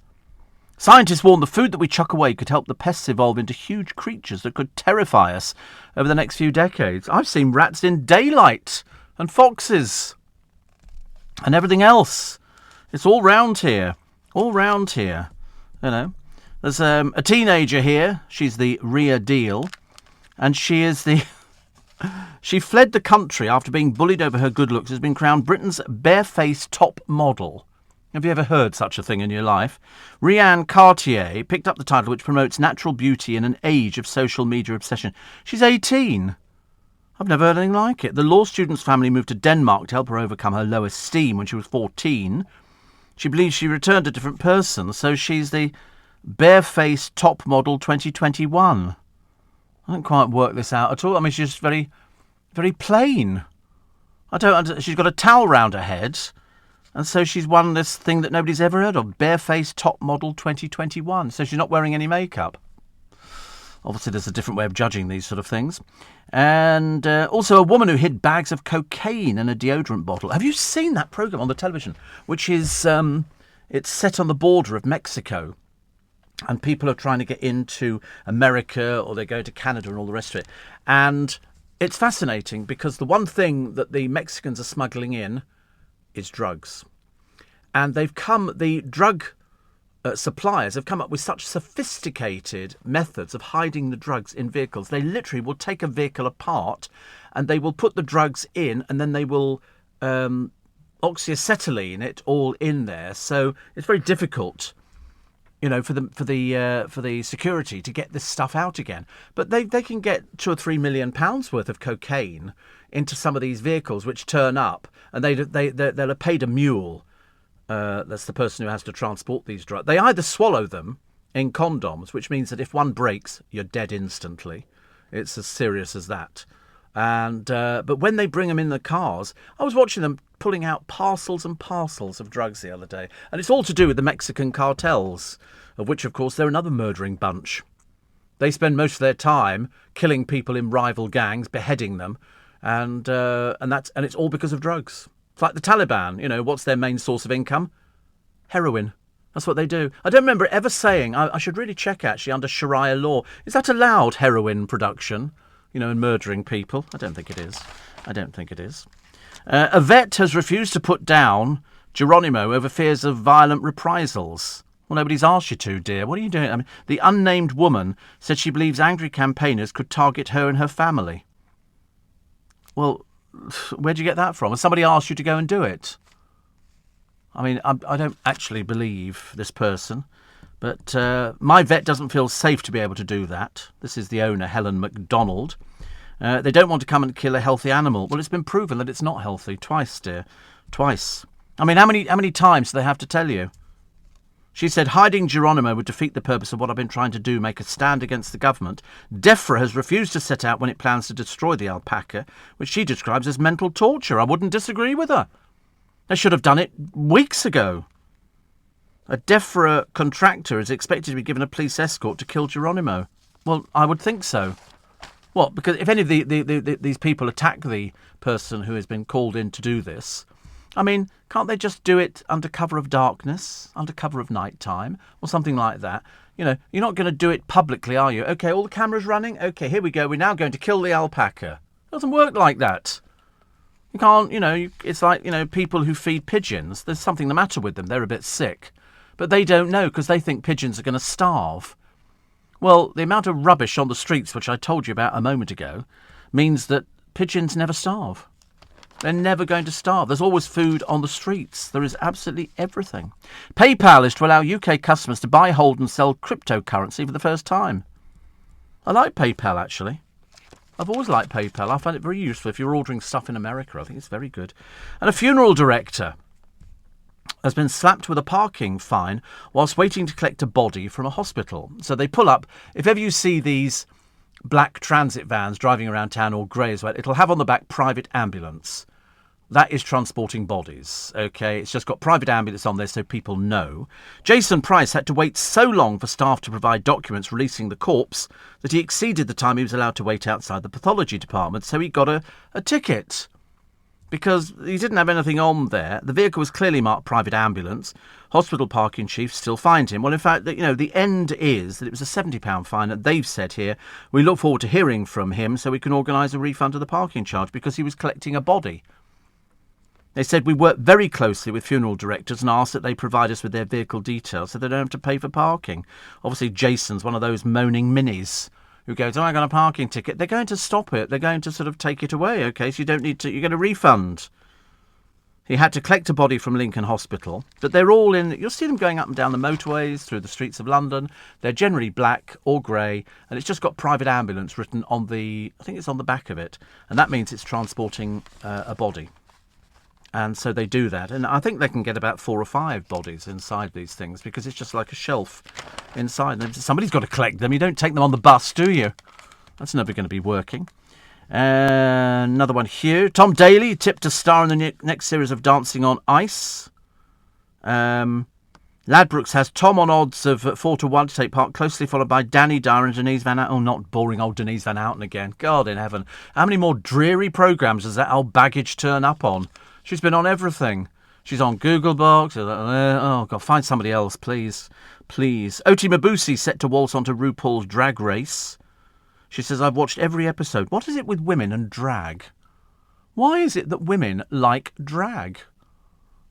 Speaker 2: Scientists warn the food that we chuck away could help the pests evolve into huge creatures that could terrify us over the next few decades. I've seen rats in daylight and foxes and everything else. It's all round here. You know. There's a teenager here. She's the real deal. And she fled the country after being bullied over her good looks, has been crowned Britain's barefaced top model. Have you ever heard such a thing in your life? Rianne Cartier picked up the title, which promotes natural beauty in an age of social media obsession. She's 18. I've never heard anything like it. The law student's family moved to Denmark to help her overcome her low esteem when she was 14. She believes she returned a different person, so she's the barefaced top model 2021. I don't quite work this out at all. I mean, she's just very, very plain. She's got a towel round her head. And so she's won this thing that nobody's ever heard of, barefaced top model 2021. So she's not wearing any makeup. Obviously, there's a different way of judging these sort of things. And also a woman who hid bags of cocaine in a deodorant bottle. Have you seen that programme on the television? Which is, it's set on the border of Mexico. And people are trying to get into America, or they go to Canada and all the rest of it. And it's fascinating because the one thing that the Mexicans are smuggling in is drugs. And the drug suppliers have come up with such sophisticated methods of hiding the drugs in vehicles. They literally will take a vehicle apart and they will put the drugs in, and then they will oxyacetylene it all in there. So it's very difficult, for the security to get this stuff out again. But they can get £2 or £3 million worth of cocaine into some of these vehicles which turn up, and they'll have paid a mule. That's the person who has to transport these drugs. They either swallow them in condoms, which means that if one breaks, you're dead instantly. It's as serious as that. And but when they bring them in the cars, I was watching them pulling out parcels and parcels of drugs the other day. And it's all to do with the Mexican cartels, of which, of course, they're another murdering bunch. They spend most of their time killing people in rival gangs, beheading them, and it's all because of drugs. It's like the Taliban. What's their main source of income? Heroin. That's what they do. I don't remember ever saying. I should really check, actually, under Sharia law. Is that allowed, heroin production? And murdering people? I don't think it is. A vet has refused to put down Geronimo over fears of violent reprisals. Well, nobody's asked you to, dear. What are you doing? I mean, the unnamed woman said she believes angry campaigners could target her and her family. Well, where'd you get that from? Has somebody asked you to go and do it? I mean, I don't actually believe this person, but my vet doesn't feel safe to be able to do that. This is the owner, Helen MacDonald. They don't want to come and kill a healthy animal. Well, it's been proven that it's not healthy. Twice, dear. Twice. I mean, how many times do they have to tell you? She said, hiding Geronimo would defeat the purpose of what I've been trying to do, make a stand against the government. DEFRA has refused to set out when it plans to destroy the alpaca, which she describes as mental torture. I wouldn't disagree with her. They should have done it weeks ago. A DEFRA contractor is expected to be given a police escort to kill Geronimo. Well, I would think so. What? Because if any of these people attack the person who has been called in to do this, I mean, can't they just do it under cover of darkness, under cover of night time, or something like that? You're not going to do it publicly, are you? OK, all the cameras running? OK, here we go. We're now going to kill the alpaca. It doesn't work like that. You can't, it's like, people who feed pigeons. There's something the matter with them. They're a bit sick. But they don't know because they think pigeons are going to starve. Well, the amount of rubbish on the streets, which I told you about a moment ago, means that pigeons never starve. They're never going to starve. There's always food on the streets. There is absolutely everything. PayPal is to allow UK customers to buy, hold and sell cryptocurrency for the first time. I like PayPal, actually. I've always liked PayPal. I find it very useful if you're ordering stuff in America. I think it's very good. And a funeral director has been slapped with a parking fine whilst waiting to collect a body from a hospital. So they pull up. If ever you see these black transit vans driving around town, or grey as well, it'll have on the back private ambulance. That is transporting bodies, OK? It's just got private ambulance on there so people know. Jason Price had to wait so long for staff to provide documents releasing the corpse that he exceeded the time he was allowed to wait outside the pathology department, so he got a ticket. Because he didn't have anything on there. The vehicle was clearly marked private ambulance. Hospital parking chief still fined him. Well, in fact, the end is that it was a £70 fine. And they've said here, we look forward to hearing from him so we can organise a refund of the parking charge because he was collecting a body. They said we work very closely with funeral directors and ask that they provide us with their vehicle details so they don't have to pay for parking. Obviously, Jason's one of those moaning minis who goes, I got a parking ticket. They're going to stop it. They're going to sort of take it away, OK? So you don't need to... You get a refund. He had to collect a body from Lincoln Hospital, but they're all in. You'll see them going up and down the motorways through the streets of London. They're generally black or grey, and it's just got private ambulance written on I think it's on the back of it, and that means it's transporting a body. And so they do that, and I think they can get about 4 or 5 bodies inside these things because it's just like a shelf inside. And somebody's got to collect them. You don't take them on the bus, do you? That's never going to be working. Another one here. Tom Daly tipped to star in the next series of Dancing on Ice. Ladbrokes has Tom on odds of 4-1 to take part, closely followed by Danny Dyer and Denise Van Houten. Oh, not boring old Denise Van Houten again. God in heaven. How many more dreary programmes does that old baggage turn up on? She's been on everything. She's on Google Box. Oh, God, find somebody else, please. Please. Oti Mabuse set to waltz onto RuPaul's Drag Race. She says, I've watched every episode. What is it with women and drag? Why is it that women like drag?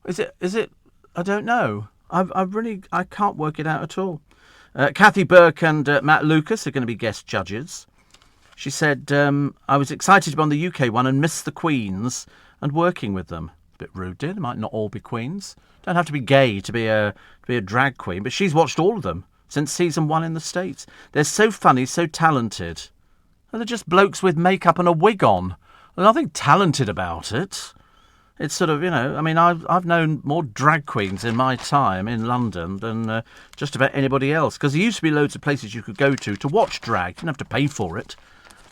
Speaker 2: Is it? I don't know. I can't work it out at all. Kathy Burke and Matt Lucas are going to be guest judges. She said, I was excited to be on the UK one and miss the Queens and working with them. A bit rude, dear. They might not all be queens. Don't have to be gay to be a drag queen, but she's watched all of them since season 1 in the States. They're so funny, so talented. And they're just blokes with makeup and a wig on. There's nothing talented about it. It's sort of, I mean, I've known more drag queens in my time in London than just about anybody else. Because there used to be loads of places you could go to watch drag. You didn't have to pay for it.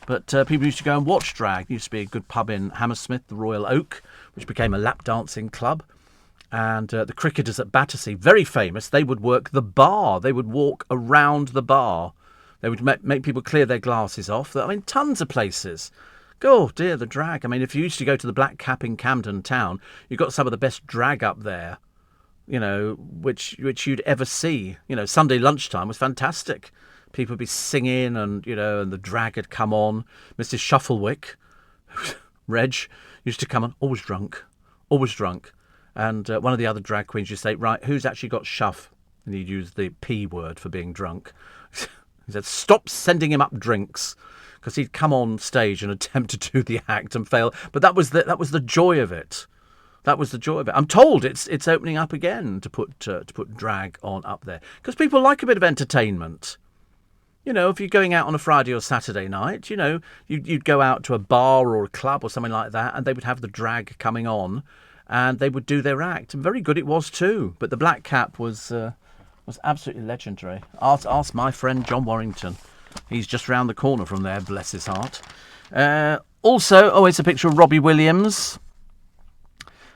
Speaker 2: But people used to go and watch drag. There used to be a good pub in Hammersmith, the Royal Oak, which became a lap dancing club. And the cricketers at Battersea, very famous, they would work the bar. They would walk around the bar. They would make people clear their glasses off. I mean, tons of places. Oh, dear, the drag. I mean, if you used to go to the Black Cap in Camden Town, you got some of the best drag up there, which you'd ever see. Sunday lunchtime was fantastic. People would be singing and, and the drag had come on. Mrs. Shufflewick, Reg, used to come on, always drunk. And one of the other drag queens used to say, right, who's actually got shuff? And he'd use the P word for being drunk. He said, stop sending him up drinks. Because he'd come on stage and attempt to do the act and fail. But that was the joy of it. That was the joy of it. I'm told it's opening up again to put drag on up there. Because people like a bit of entertainment. If you're going out on a Friday or Saturday night, you'd go out to a bar or a club or something like that, and they would have the drag coming on, and they would do their act. And very good it was too. But the Black Cap was absolutely legendary. Ask my friend John Warrington. He's just round the corner from there, bless his heart. Also, it's a picture of Robbie Williams.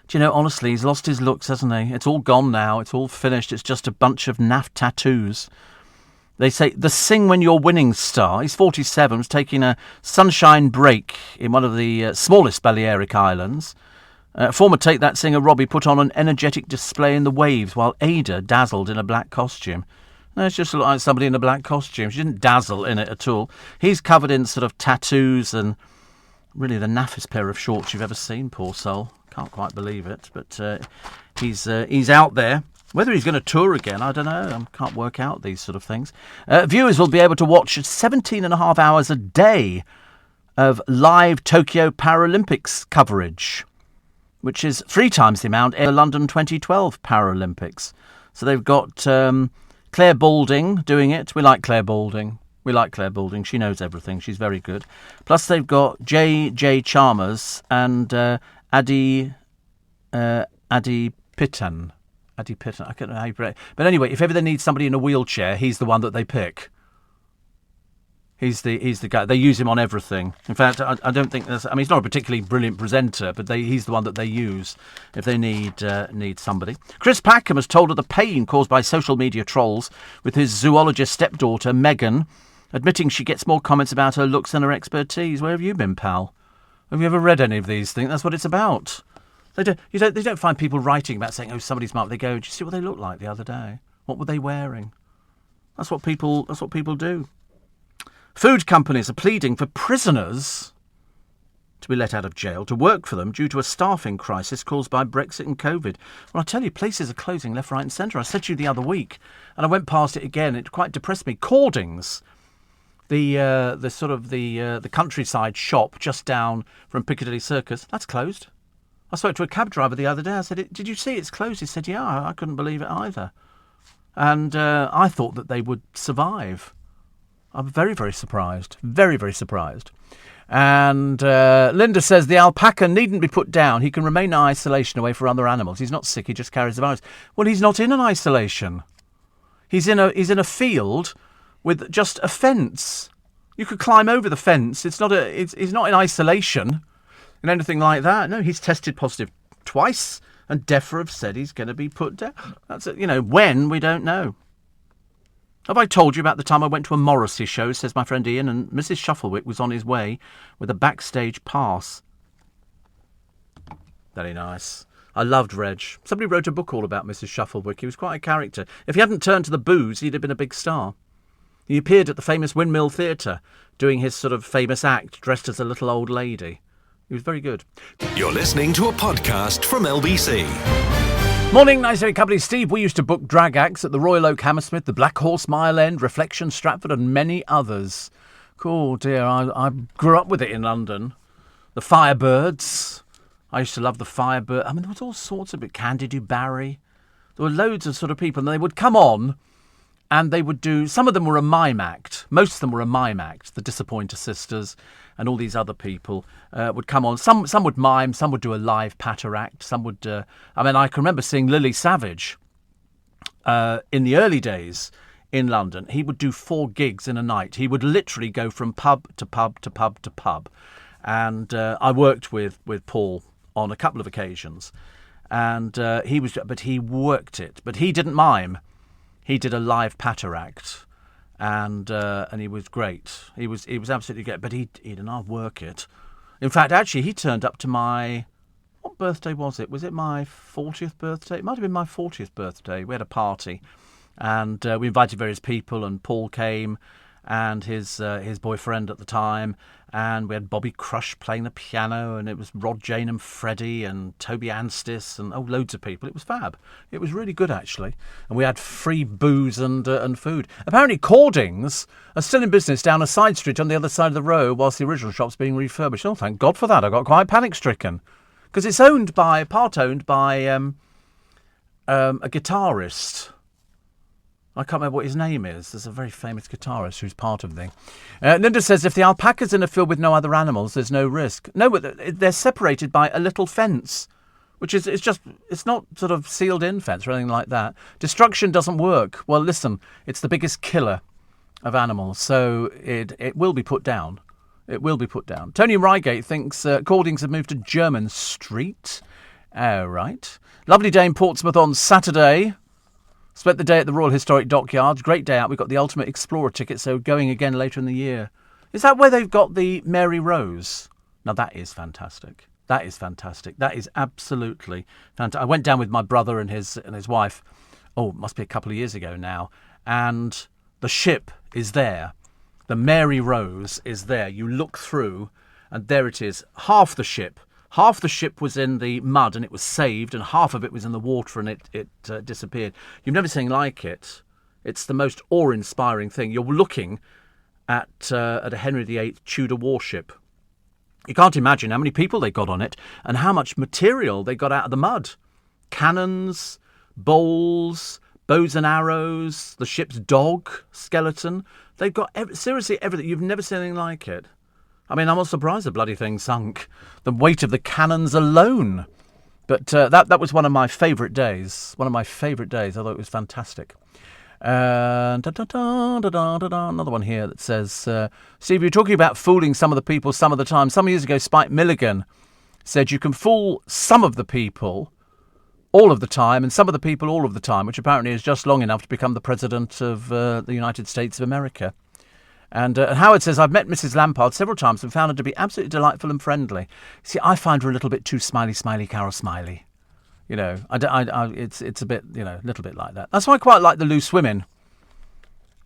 Speaker 2: Do honestly, he's lost his looks, hasn't he? It's all gone now. It's all finished. It's just a bunch of naff tattoos. They say, the Sing When You're Winning star, he's 47, was taking a sunshine break in one of the smallest Balearic Islands. Former Take That singer Robbie put on an energetic display in the waves while Ada dazzled in a black costume. No, it's just like somebody in a black costume. She didn't dazzle in it at all. He's covered in sort of tattoos and really the naffest pair of shorts you've ever seen, poor soul. Can't quite believe it, but he's out there. Whether he's going to tour again, I don't know. I can't work out these sort of things. Viewers will be able to watch 17 and a half hours a day of live Tokyo Paralympics coverage, which is 3 times the amount in the London 2012 Paralympics. So they've got Claire Balding doing it. We like Claire Balding. She knows everything. She's very good. Plus they've got J.J. Chalmers and Adi Pittan. I don't know how you put it. But anyway, if ever they need somebody in a wheelchair, he's the one that they pick. He's the guy. They use him on everything. In fact, I don't think he's not a particularly brilliant presenter, but he's the one that they use if they need somebody. Chris Packham was told of the pain caused by social media trolls, with his zoologist stepdaughter Megan admitting she gets more comments about her looks than her expertise. Where have you been, pal? Have you ever read any of these things? That's what it's about. They don't find people writing about saying, oh, somebody's smart. They go, did you see what they looked like the other day? What were they wearing? That's what people do. Food companies are pleading for prisoners to be let out of jail to work for them due to a staffing crisis caused by Brexit and COVID. Well, I tell you, places are closing left, right and centre. I said to you the other week, and I went past it again. It quite depressed me. Cordings, the countryside shop just down from Piccadilly Circus, that's closed. I spoke to a cab driver the other day. I said, did you see it's closed? He said, yeah, I couldn't believe it either. And I thought that they would survive. I'm very, very surprised. Very, very surprised. And Linda says the alpaca needn't be put down. He can remain in isolation away from other animals. He's not sick. He just carries the virus. Well, he's not in an isolation. He's in a field with just a fence. You could climb over the fence. He's not in isolation and anything like that. No, he's tested positive twice, and DEFRA have said he's going to be put down. That's it. When we don't know. Have I told you about the time I went to a Morrissey show, says my friend Ian, and Mrs. Shufflewick was on his way with a backstage pass. Very nice. I loved Reg. Somebody wrote a book all about Mrs. Shufflewick. He was quite a character. If he hadn't turned to the booze, he'd have been a big star. He appeared at the famous Windmill Theatre, doing his sort of famous act, dressed as a little old lady. He was very good.
Speaker 1: You're listening to a podcast from LBC.
Speaker 2: Morning, nice very company. Steve, we used to book drag acts at the Royal Oak Hammersmith, the Black Horse Mile End, Reflection, Stratford and many others. Cool, dear. I grew up with it in London. The Firebirds. I used to love the Firebird. I mean, there was all sorts of it. Candy Du Barry. There were loads of sort of people, and they would come on and they would do... Some of them were a mime act. Most of them were a mime act. The Disappointer Sisters and all these other people would come on. Some would mime, some would do a live patter act, some would... I can remember seeing Lily Savage in the early days in London. He would do 4 gigs in a night. He would literally go from pub to pub to pub to pub. And I worked with Paul on a couple of occasions. And he worked it. But he didn't mime. He did a live patter act. And he was great. He was absolutely great. But he did not work it. In fact, actually, he turned up to my... What birthday was it? Was it my 40th birthday? It might have been my 40th birthday. We had a party. And we invited various people, and Paul came, and his boyfriend at the time, and we had Bobby Crush playing the piano, and it was Rod, Jane and Freddie and Toby Anstis and loads of people. It was fab. It was really good, actually. And we had free booze and food. Apparently Cordings are still in business down a side street on the other side of the road whilst the original shop's being refurbished. Oh, thank God for that. I got quite panic-stricken. Because it's part owned by a guitarist. I can't remember what his name is. There's a very famous guitarist who's part of the thing. Linda says, if the alpaca's in a field with no other animals, there's no risk. No, but they're separated by a little fence, which is it's not sort of sealed in fence or anything like that. Destruction doesn't work. Well, listen, it's the biggest killer of animals, so it will be put down. It will be put down. Tony Reigate thinks Cordings have moved to Jermyn Street. Right. Lovely day in Portsmouth on Saturday. Spent the day at the Royal Historic Dockyards. Great day out. We've got the Ultimate Explorer ticket, so going again later in the year. Is that where they've got the Mary Rose? Now, that is fantastic. That is fantastic. That is absolutely fantastic. I went down with my brother and his wife, it must be a couple of years ago now, and the ship is there. The Mary Rose is there. You look through, and there it is. Half the ship was in the mud and it was saved, and half of it was in the water and it disappeared. You've never seen like it. It's the most awe-inspiring thing. You're looking at a Henry VIII Tudor warship. You can't imagine how many people they got on it and how much material they got out of the mud. Cannons, bowls, bows and arrows, the ship's dog skeleton. They've got seriously everything. You've never seen anything like it. I mean, I'm not surprised the bloody thing sunk. The weight of the cannons alone. But that was one of my favourite days. One of my favourite days. I thought it was fantastic. Another one here that says, Steve, you're talking about fooling some of the people some of the time. Some years ago, Spike Milligan said you can fool some of the people all of the time and some of the people all of the time, which apparently is just long enough to become the president of the United States of America. And Howard says, I've met Mrs. Lampard several times and found her to be absolutely delightful and friendly. See, I find her a little bit too smiley, Carol Smiley. You know, it's a bit, a little bit like that. That's why I quite like the Loose Women.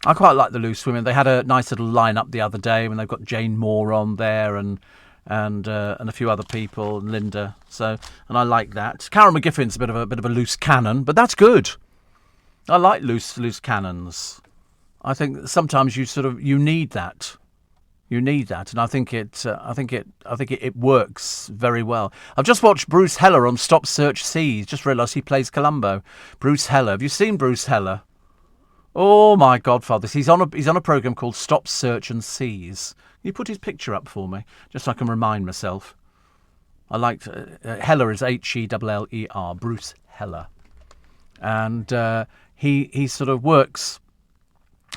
Speaker 2: They had a nice little line-up the other day when they've got Jane Moore on there and a few other people, and Linda. So, and I like that. Carol McGiffin's a bit of a loose cannon, but that's good. I like loose cannons. I think sometimes you need that. You need that, and I think it works very well. I've just watched Bruce Heller on Stop Search Seas. Just realised he plays Columbo. Bruce Heller. Have you seen Bruce Heller? Oh my Godfathers! He's on a program called Stop Search and Seize. Can you put his picture up for me, just so I can remind myself? I liked Heller is Heller, Bruce Heller, and he sort of works,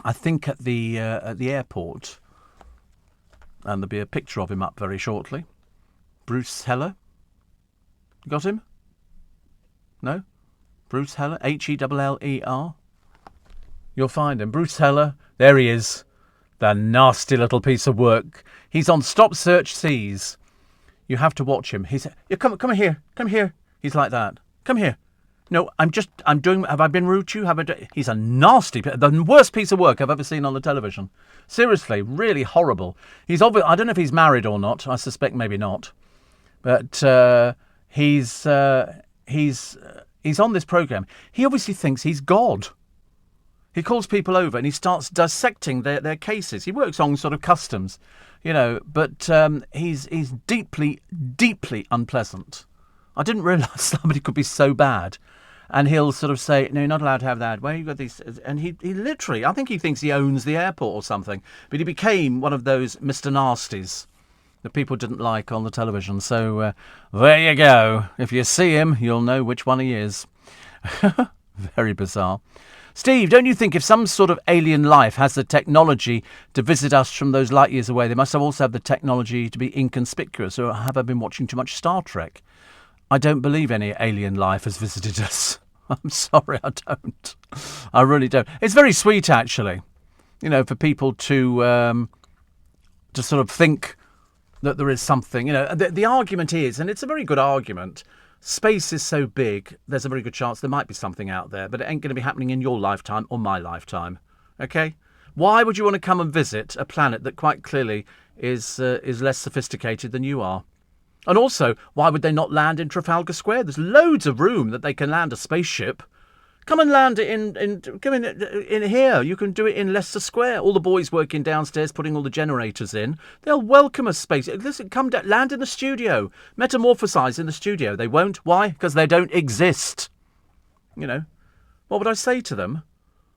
Speaker 2: I think, at the airport, and there'll be a picture of him up very shortly. Bruce Heller, you got him? No, Bruce Heller, Heller. You'll find him. Bruce Heller, there he is. The nasty little piece of work. He's on Stop Search Seas. You have to watch him. Come here. He's like that. Come here. No, I'm doing, have I been rude to you? He's a nasty, the worst piece of work I've ever seen on the television. Seriously, really horrible. I don't know if he's married or not. I suspect maybe not. But he's on this program. He obviously thinks he's God. He calls people over and he starts dissecting their cases. He works on sort of customs, but he's deeply, deeply unpleasant. I didn't realise somebody could be so bad. And he'll sort of say, no, you're not allowed to have that. Where you got these? And he literally, I think he thinks he owns the airport or something. But he became one of those Mr. Nasties that people didn't like on the television. So there you go. If you see him, you'll know which one he is. Very bizarre. Steve, don't you think if some sort of alien life has the technology to visit us from those light years away, they must also have the technology to be inconspicuous? Or have I been watching too much Star Trek? I don't believe any alien life has visited us. I'm sorry, I don't. I really don't. It's very sweet, actually, for people to sort of think that there is something. The argument is, and it's a very good argument, space is so big, there's a very good chance there might be something out there, but it ain't going to be happening in your lifetime or my lifetime. Okay? Why would you want to come and visit a planet that quite clearly is less sophisticated than you are? And also, why would they not land in Trafalgar Square? There's loads of room that they can land a spaceship. Come and land it in here. You can do it in Leicester Square. All the boys working downstairs, putting all the generators in. They'll welcome a space. Listen, come down, land in the studio. Metamorphosize in the studio. They won't. Why? Because they don't exist. What would I say to them?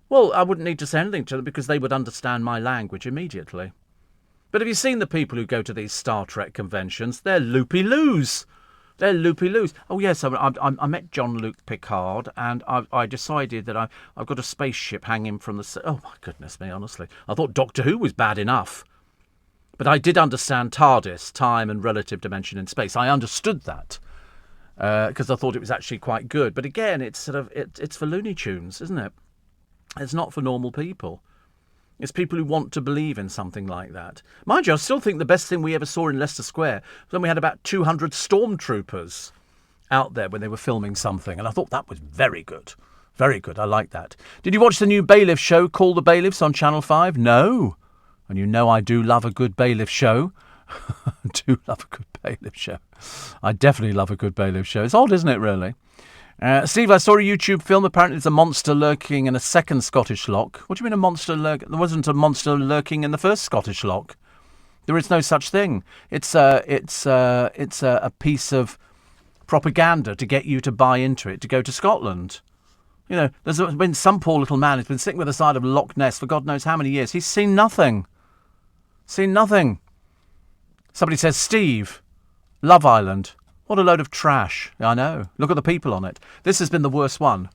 Speaker 2: Well, I wouldn't need to say anything to them because they would understand my language immediately. But have you seen the people who go to these Star Trek conventions? They're loopy-loos. They're loopy-loos. Oh, yes, I met Jean-Luc Picard, and I decided that I've got a spaceship hanging from the... Oh, my goodness me, honestly. I thought Doctor Who was bad enough. But I did understand TARDIS, time and relative dimension in space. I understood that because I thought it was actually quite good. But again, it's for Looney Tunes, isn't it? It's not for normal people. It's people who want to believe in something like that. Mind you, I still think the best thing we ever saw in Leicester Square was when we had about 200 stormtroopers out there when they were filming something. And I thought that was very good. Very good. I like that. Did you watch the new Bailiff show, Call the Bailiffs, on Channel 5? No. And you know I do love a good bailiff show. I do love a good bailiff show. I definitely love a good bailiff show. It's odd, isn't it, really? Steve, I saw a YouTube film. Apparently there's a monster lurking in a second Scottish loch. What do you mean a monster lurking? There wasn't a monster lurking in the first Scottish loch. There is no such thing. It's a piece of propaganda to get you to buy into it, to go to Scotland. There's been some poor little man who's been sitting with the side of Loch Ness for God knows how many years. He's seen nothing. Seen nothing. Somebody says, Steve, Love Island. What a load of trash. I know. Look at the people on it. This has been the worst one.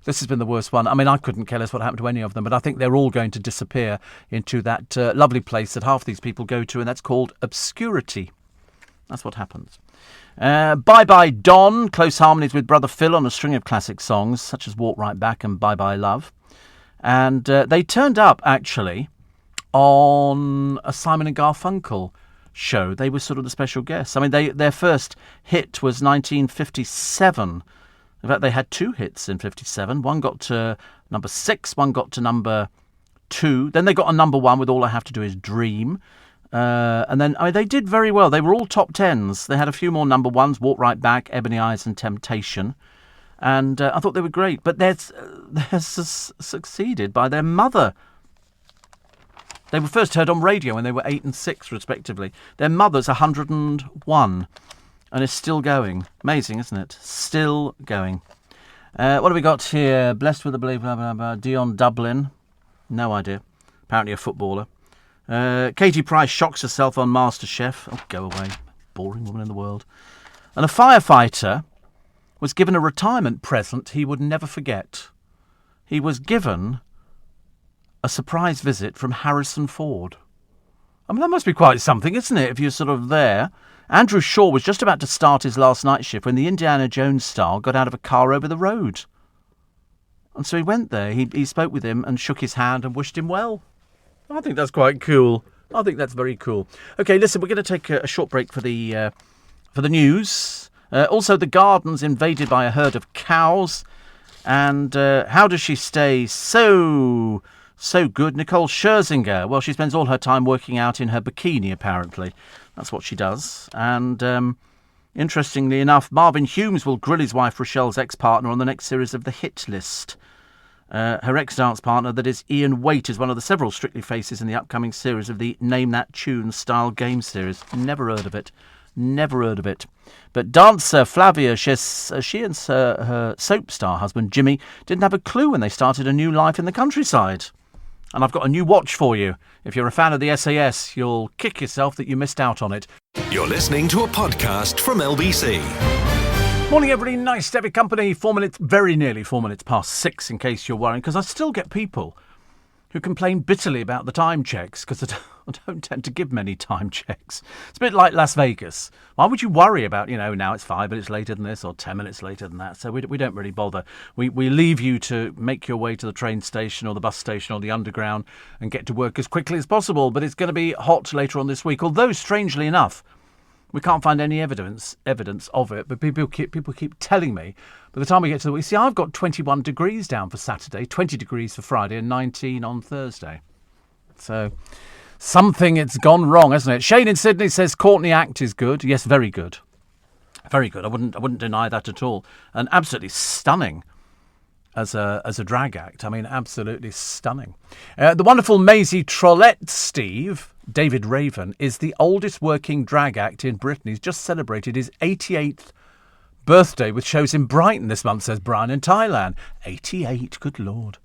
Speaker 2: I mean, I couldn't care less what happened to any of them, but I think they're all going to disappear into that lovely place that half these people go to, and that's called obscurity. That's what happens. Bye Bye Don, close harmonies with Brother Phil on a string of classic songs, such as Walk Right Back and Bye Bye Love. And they turned up, actually, on a Simon and Garfunkel show. They were sort of the special guests. I mean, their first hit was 1957. In fact, they had two hits in 57. One got to number 6, one got to number 2. Then they got a number 1 with All I Have to Do Is Dream. And then, I mean, they did very well. They were all top 10s. They had a few more number 1s, Walk Right Back, Ebony Eyes and Temptation. And I thought they were great. But they're succeeded by their mother. They were first heard on radio when they were 8 and 6, respectively. Their mother's 101 and is still going. Amazing, isn't it? Still going. What have we got here? Blessed with a belief, blah, blah, blah. Dion Dublin. No idea. Apparently a footballer. Katie Price shocks herself on MasterChef. Oh, go away. Boring woman in the world. And a firefighter was given a retirement present he would never forget. He was given a surprise visit from Harrison Ford. I mean, that must be quite something, isn't it, if you're sort of there? Andrew Shaw was just about to start his last night shift when the Indiana Jones star got out of a car over the road. And so he went there, he spoke with him and shook his hand and wished him well. I think that's quite cool. I think that's very cool. OK, listen, we're going to take a short break for the news. Also, the garden's invaded by a herd of cows. And how does she stay so good? Nicole Scherzinger. Well, she spends all her time working out in her bikini, apparently. That's what she does. And interestingly enough, Marvin Humes will grill his wife Rochelle's ex-partner on the next series of The Hit List. Her ex-dance partner, that is Ian Waite, is one of the several Strictly faces in the upcoming series of the Name That Tune style game series. Never heard of it. Never heard of it. But dancer Flavia, she and her soap star husband Jimmy didn't have a clue when they started a new life in the countryside. And I've got a new watch for you. If you're a fan of the SAS, you'll kick yourself that you missed out on it.
Speaker 1: You're listening to a podcast from LBC.
Speaker 2: Morning, everybody. Nice to have your company. Very nearly 4 minutes past 6, in case you're worrying, because I still get people who complain bitterly about the time checks, because I don't tend to give many time checks. It's a bit like Las Vegas. Why would you worry about, now it's 5 minutes later than this or 10 minutes later than that? So we don't really bother. We leave you to make your way to the train station or the bus station or the underground and get to work as quickly as possible. But it's going to be hot later on this week, although, strangely enough, we can't find any evidence of it, but people keep telling me. By the time we get to the week, see, I've got 21 degrees down for Saturday, 20 degrees for Friday, and 19 on Thursday. So something it's gone wrong, hasn't it? Shane in Sydney says Courtney Act is good. Yes, very good, very good. I wouldn't deny that at all, and absolutely stunning as a drag act. I mean, absolutely stunning. The wonderful Maisie Trolette Steve. David Raven is the oldest working drag act in Britain. He's just celebrated his 88th birthday with shows in Brighton this month, says Brian in Thailand. 88, good Lord.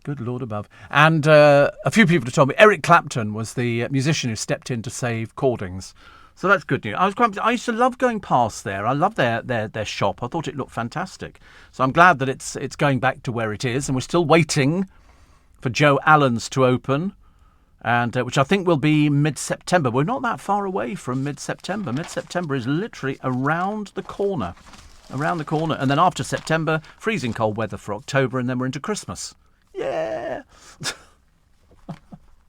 Speaker 2: Good Lord above. And a few people have told me Eric Clapton was the musician who stepped in to save Cordings. So that's good news. I used to love going past there. I love their shop. I thought it looked fantastic. So I'm glad that it's going back to where it is. And we're still waiting for Joe Allen's to open. And which I think will be mid-September. We're not that far away from mid-September. Mid-September is literally around the corner. Around the corner. And then after September, freezing cold weather for October, and then we're into Christmas. Yeah!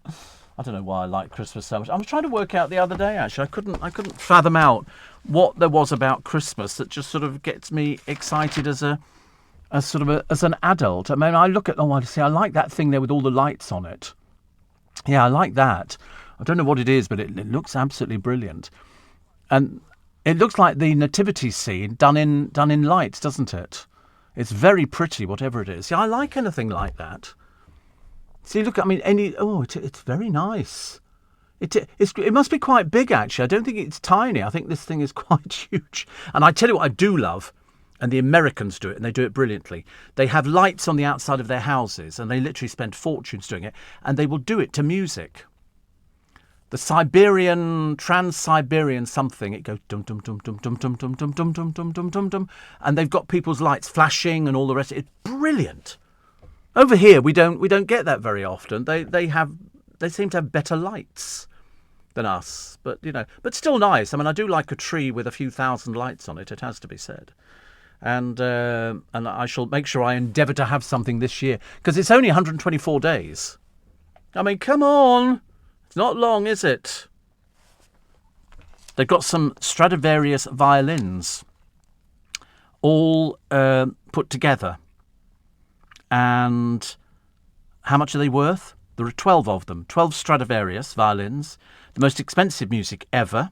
Speaker 2: I don't know why I like Christmas so much. I was trying to work out the other day, actually. I couldn't fathom out what there was about Christmas that just sort of gets me excited as an adult. I mean, I look at, I like that thing there with all the lights on it. Yeah, I like that. I don't know what it is, but it looks absolutely brilliant. And it looks like the nativity scene done in lights, doesn't it? It's very pretty, whatever it is. Yeah, I like anything like that. See, look, I mean, it's very nice. It must be quite big, actually. I don't think it's tiny. I think this thing is quite huge. And I tell you what I do love, and the Americans do it, and they do it brilliantly. They have lights on the outside of their houses, and they literally spend fortunes doing it, and they will do it to music. The Trans-Siberian something, it goes dum dum dum dum dum dum dum dum dum dum dum dum dum dum, and they've got people's lights flashing and all the rest. It's brilliant. Over here, we don't get that very often. They seem to have better lights than us, but still nice. I mean, I do like a tree with a few thousand lights on it. It has to be said. And I shall make sure I endeavour to have something this year, because it's only 124 days. I mean, come on. It's not long, is it? They've got some Stradivarius violins all put together. And how much are they worth? There are 12 of them. 12 Stradivarius violins. The most expensive music ever.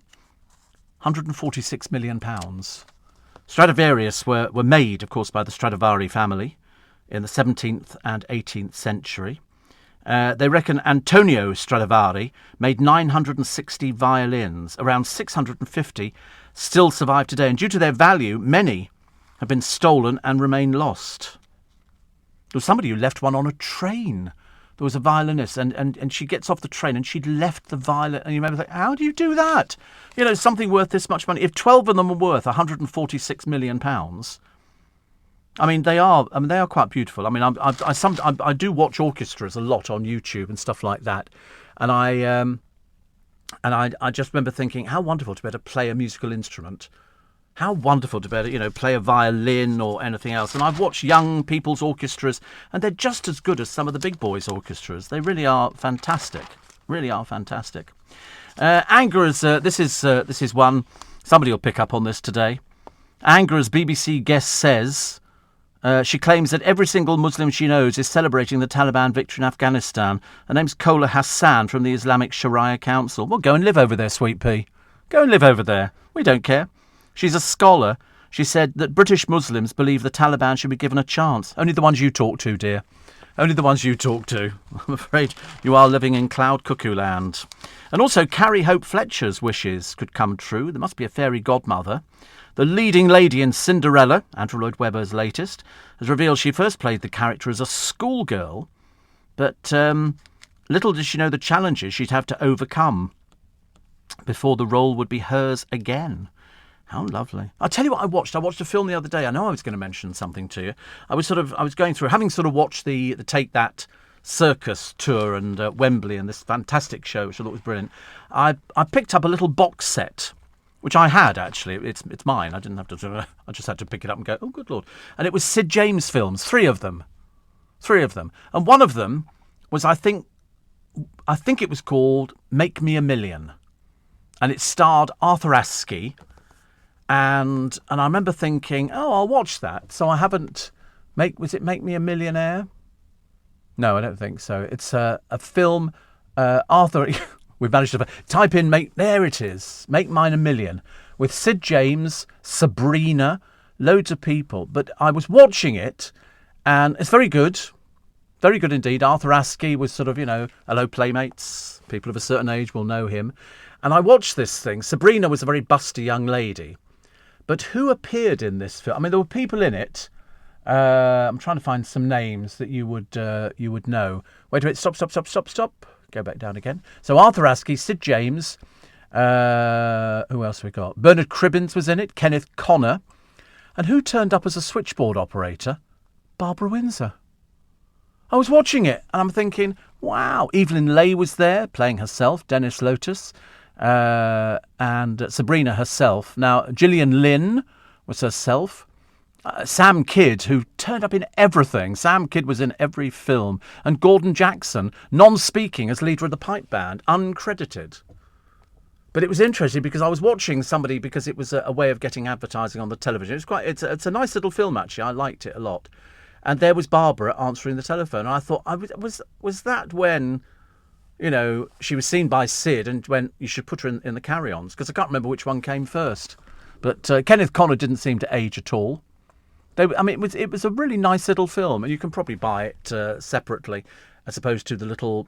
Speaker 2: £146 million. Stradivarius were made, of course, by the Stradivari family in the 17th and 18th century. They reckon Antonio Stradivari made 960 violins. Around 650 still survive today, and due to their value, many have been stolen and remain lost. There was somebody who left one on a train. There was a violinist, and she gets off the train and she'd left the violin. And you remember, how do you do that? You know, something worth this much money. If 12 of them were worth £146 million, I mean, they are quite beautiful. I mean, I do watch orchestras a lot on YouTube and stuff like that, and I just remember thinking how wonderful to be able to play a musical instrument. How wonderful to be able to, play a violin or anything else. And I've watched young people's orchestras, and they're just as good as some of the big boys' orchestras. They really are fantastic. Really are fantastic. Anger is this is one somebody will pick up on this today. Anger, as BBC guest says, she claims that every single Muslim she knows is celebrating the Taliban victory in Afghanistan. Her name's Kola Hassan from the Islamic Sharia Council. Well, go and live over there, sweet pea. Go and live over there. We don't care. She's a scholar. She said that British Muslims believe the Taliban should be given a chance. Only the ones you talk to, dear. Only the ones you talk to. I'm afraid you are living in cloud cuckoo land. And also, Carrie Hope Fletcher's wishes could come true. There must be a fairy godmother. The leading lady in Cinderella, Andrew Lloyd Webber's latest, has revealed she first played the character as a schoolgirl, but little did she know the challenges she'd have to overcome before the role would be hers again. How lovely. I'll tell you what I watched. I watched a film the other day. I know I was going to mention something to you. I was going through, having sort of watched the Take That circus tour and Wembley and this fantastic show, which I thought was brilliant. I picked up a little box set, which I had, actually. It's mine. I didn't have to. I just had to pick it up and go, oh, good Lord. And it was Sid James films, three of them. And one of them was, I think it was called Make Me a Million. And it starred Arthur Askey. And I remember thinking, oh, I'll watch that. So I haven't... Was it Make Me a Millionaire? No, I don't think so. It's a film... Arthur... We've managed to... Type in... There it is. Make Mine a Million. With Sid James, Sabrina, loads of people. But I was watching it, and it's very good. Very good indeed. Arthur Askey was sort of, hello, playmates. People of a certain age will know him. And I watched this thing. Sabrina was a very busty young lady. But who appeared in this film? I mean, there were people in it. I'm trying to find some names that you would know. Wait a minute. Stop. Go back down again. So Arthur Askey, Sid James. Who else have we got? Bernard Cribbins was in it. Kenneth Connor. And who turned up as a switchboard operator? Barbara Windsor. I was watching it and I'm thinking, wow. Evelyn Leigh was there playing herself. Dennis Lotus. And Sabrina herself. Now, Gillian Lynn was herself. Sam Kidd, who turned up in everything. Sam Kidd was in every film. And Gordon Jackson, non-speaking as leader of the pipe band, uncredited. But it was interesting because I was watching somebody because it was a way of getting advertising on the television. It's a nice little film, actually. I liked it a lot. And there was Barbara answering the telephone. And I thought, was that when... she was seen by Sid and went, you should put her in the carry-ons, because I can't remember which one came first. But Kenneth Connor didn't seem to age at all. It was a really nice little film, and you can probably buy it separately, as opposed to the little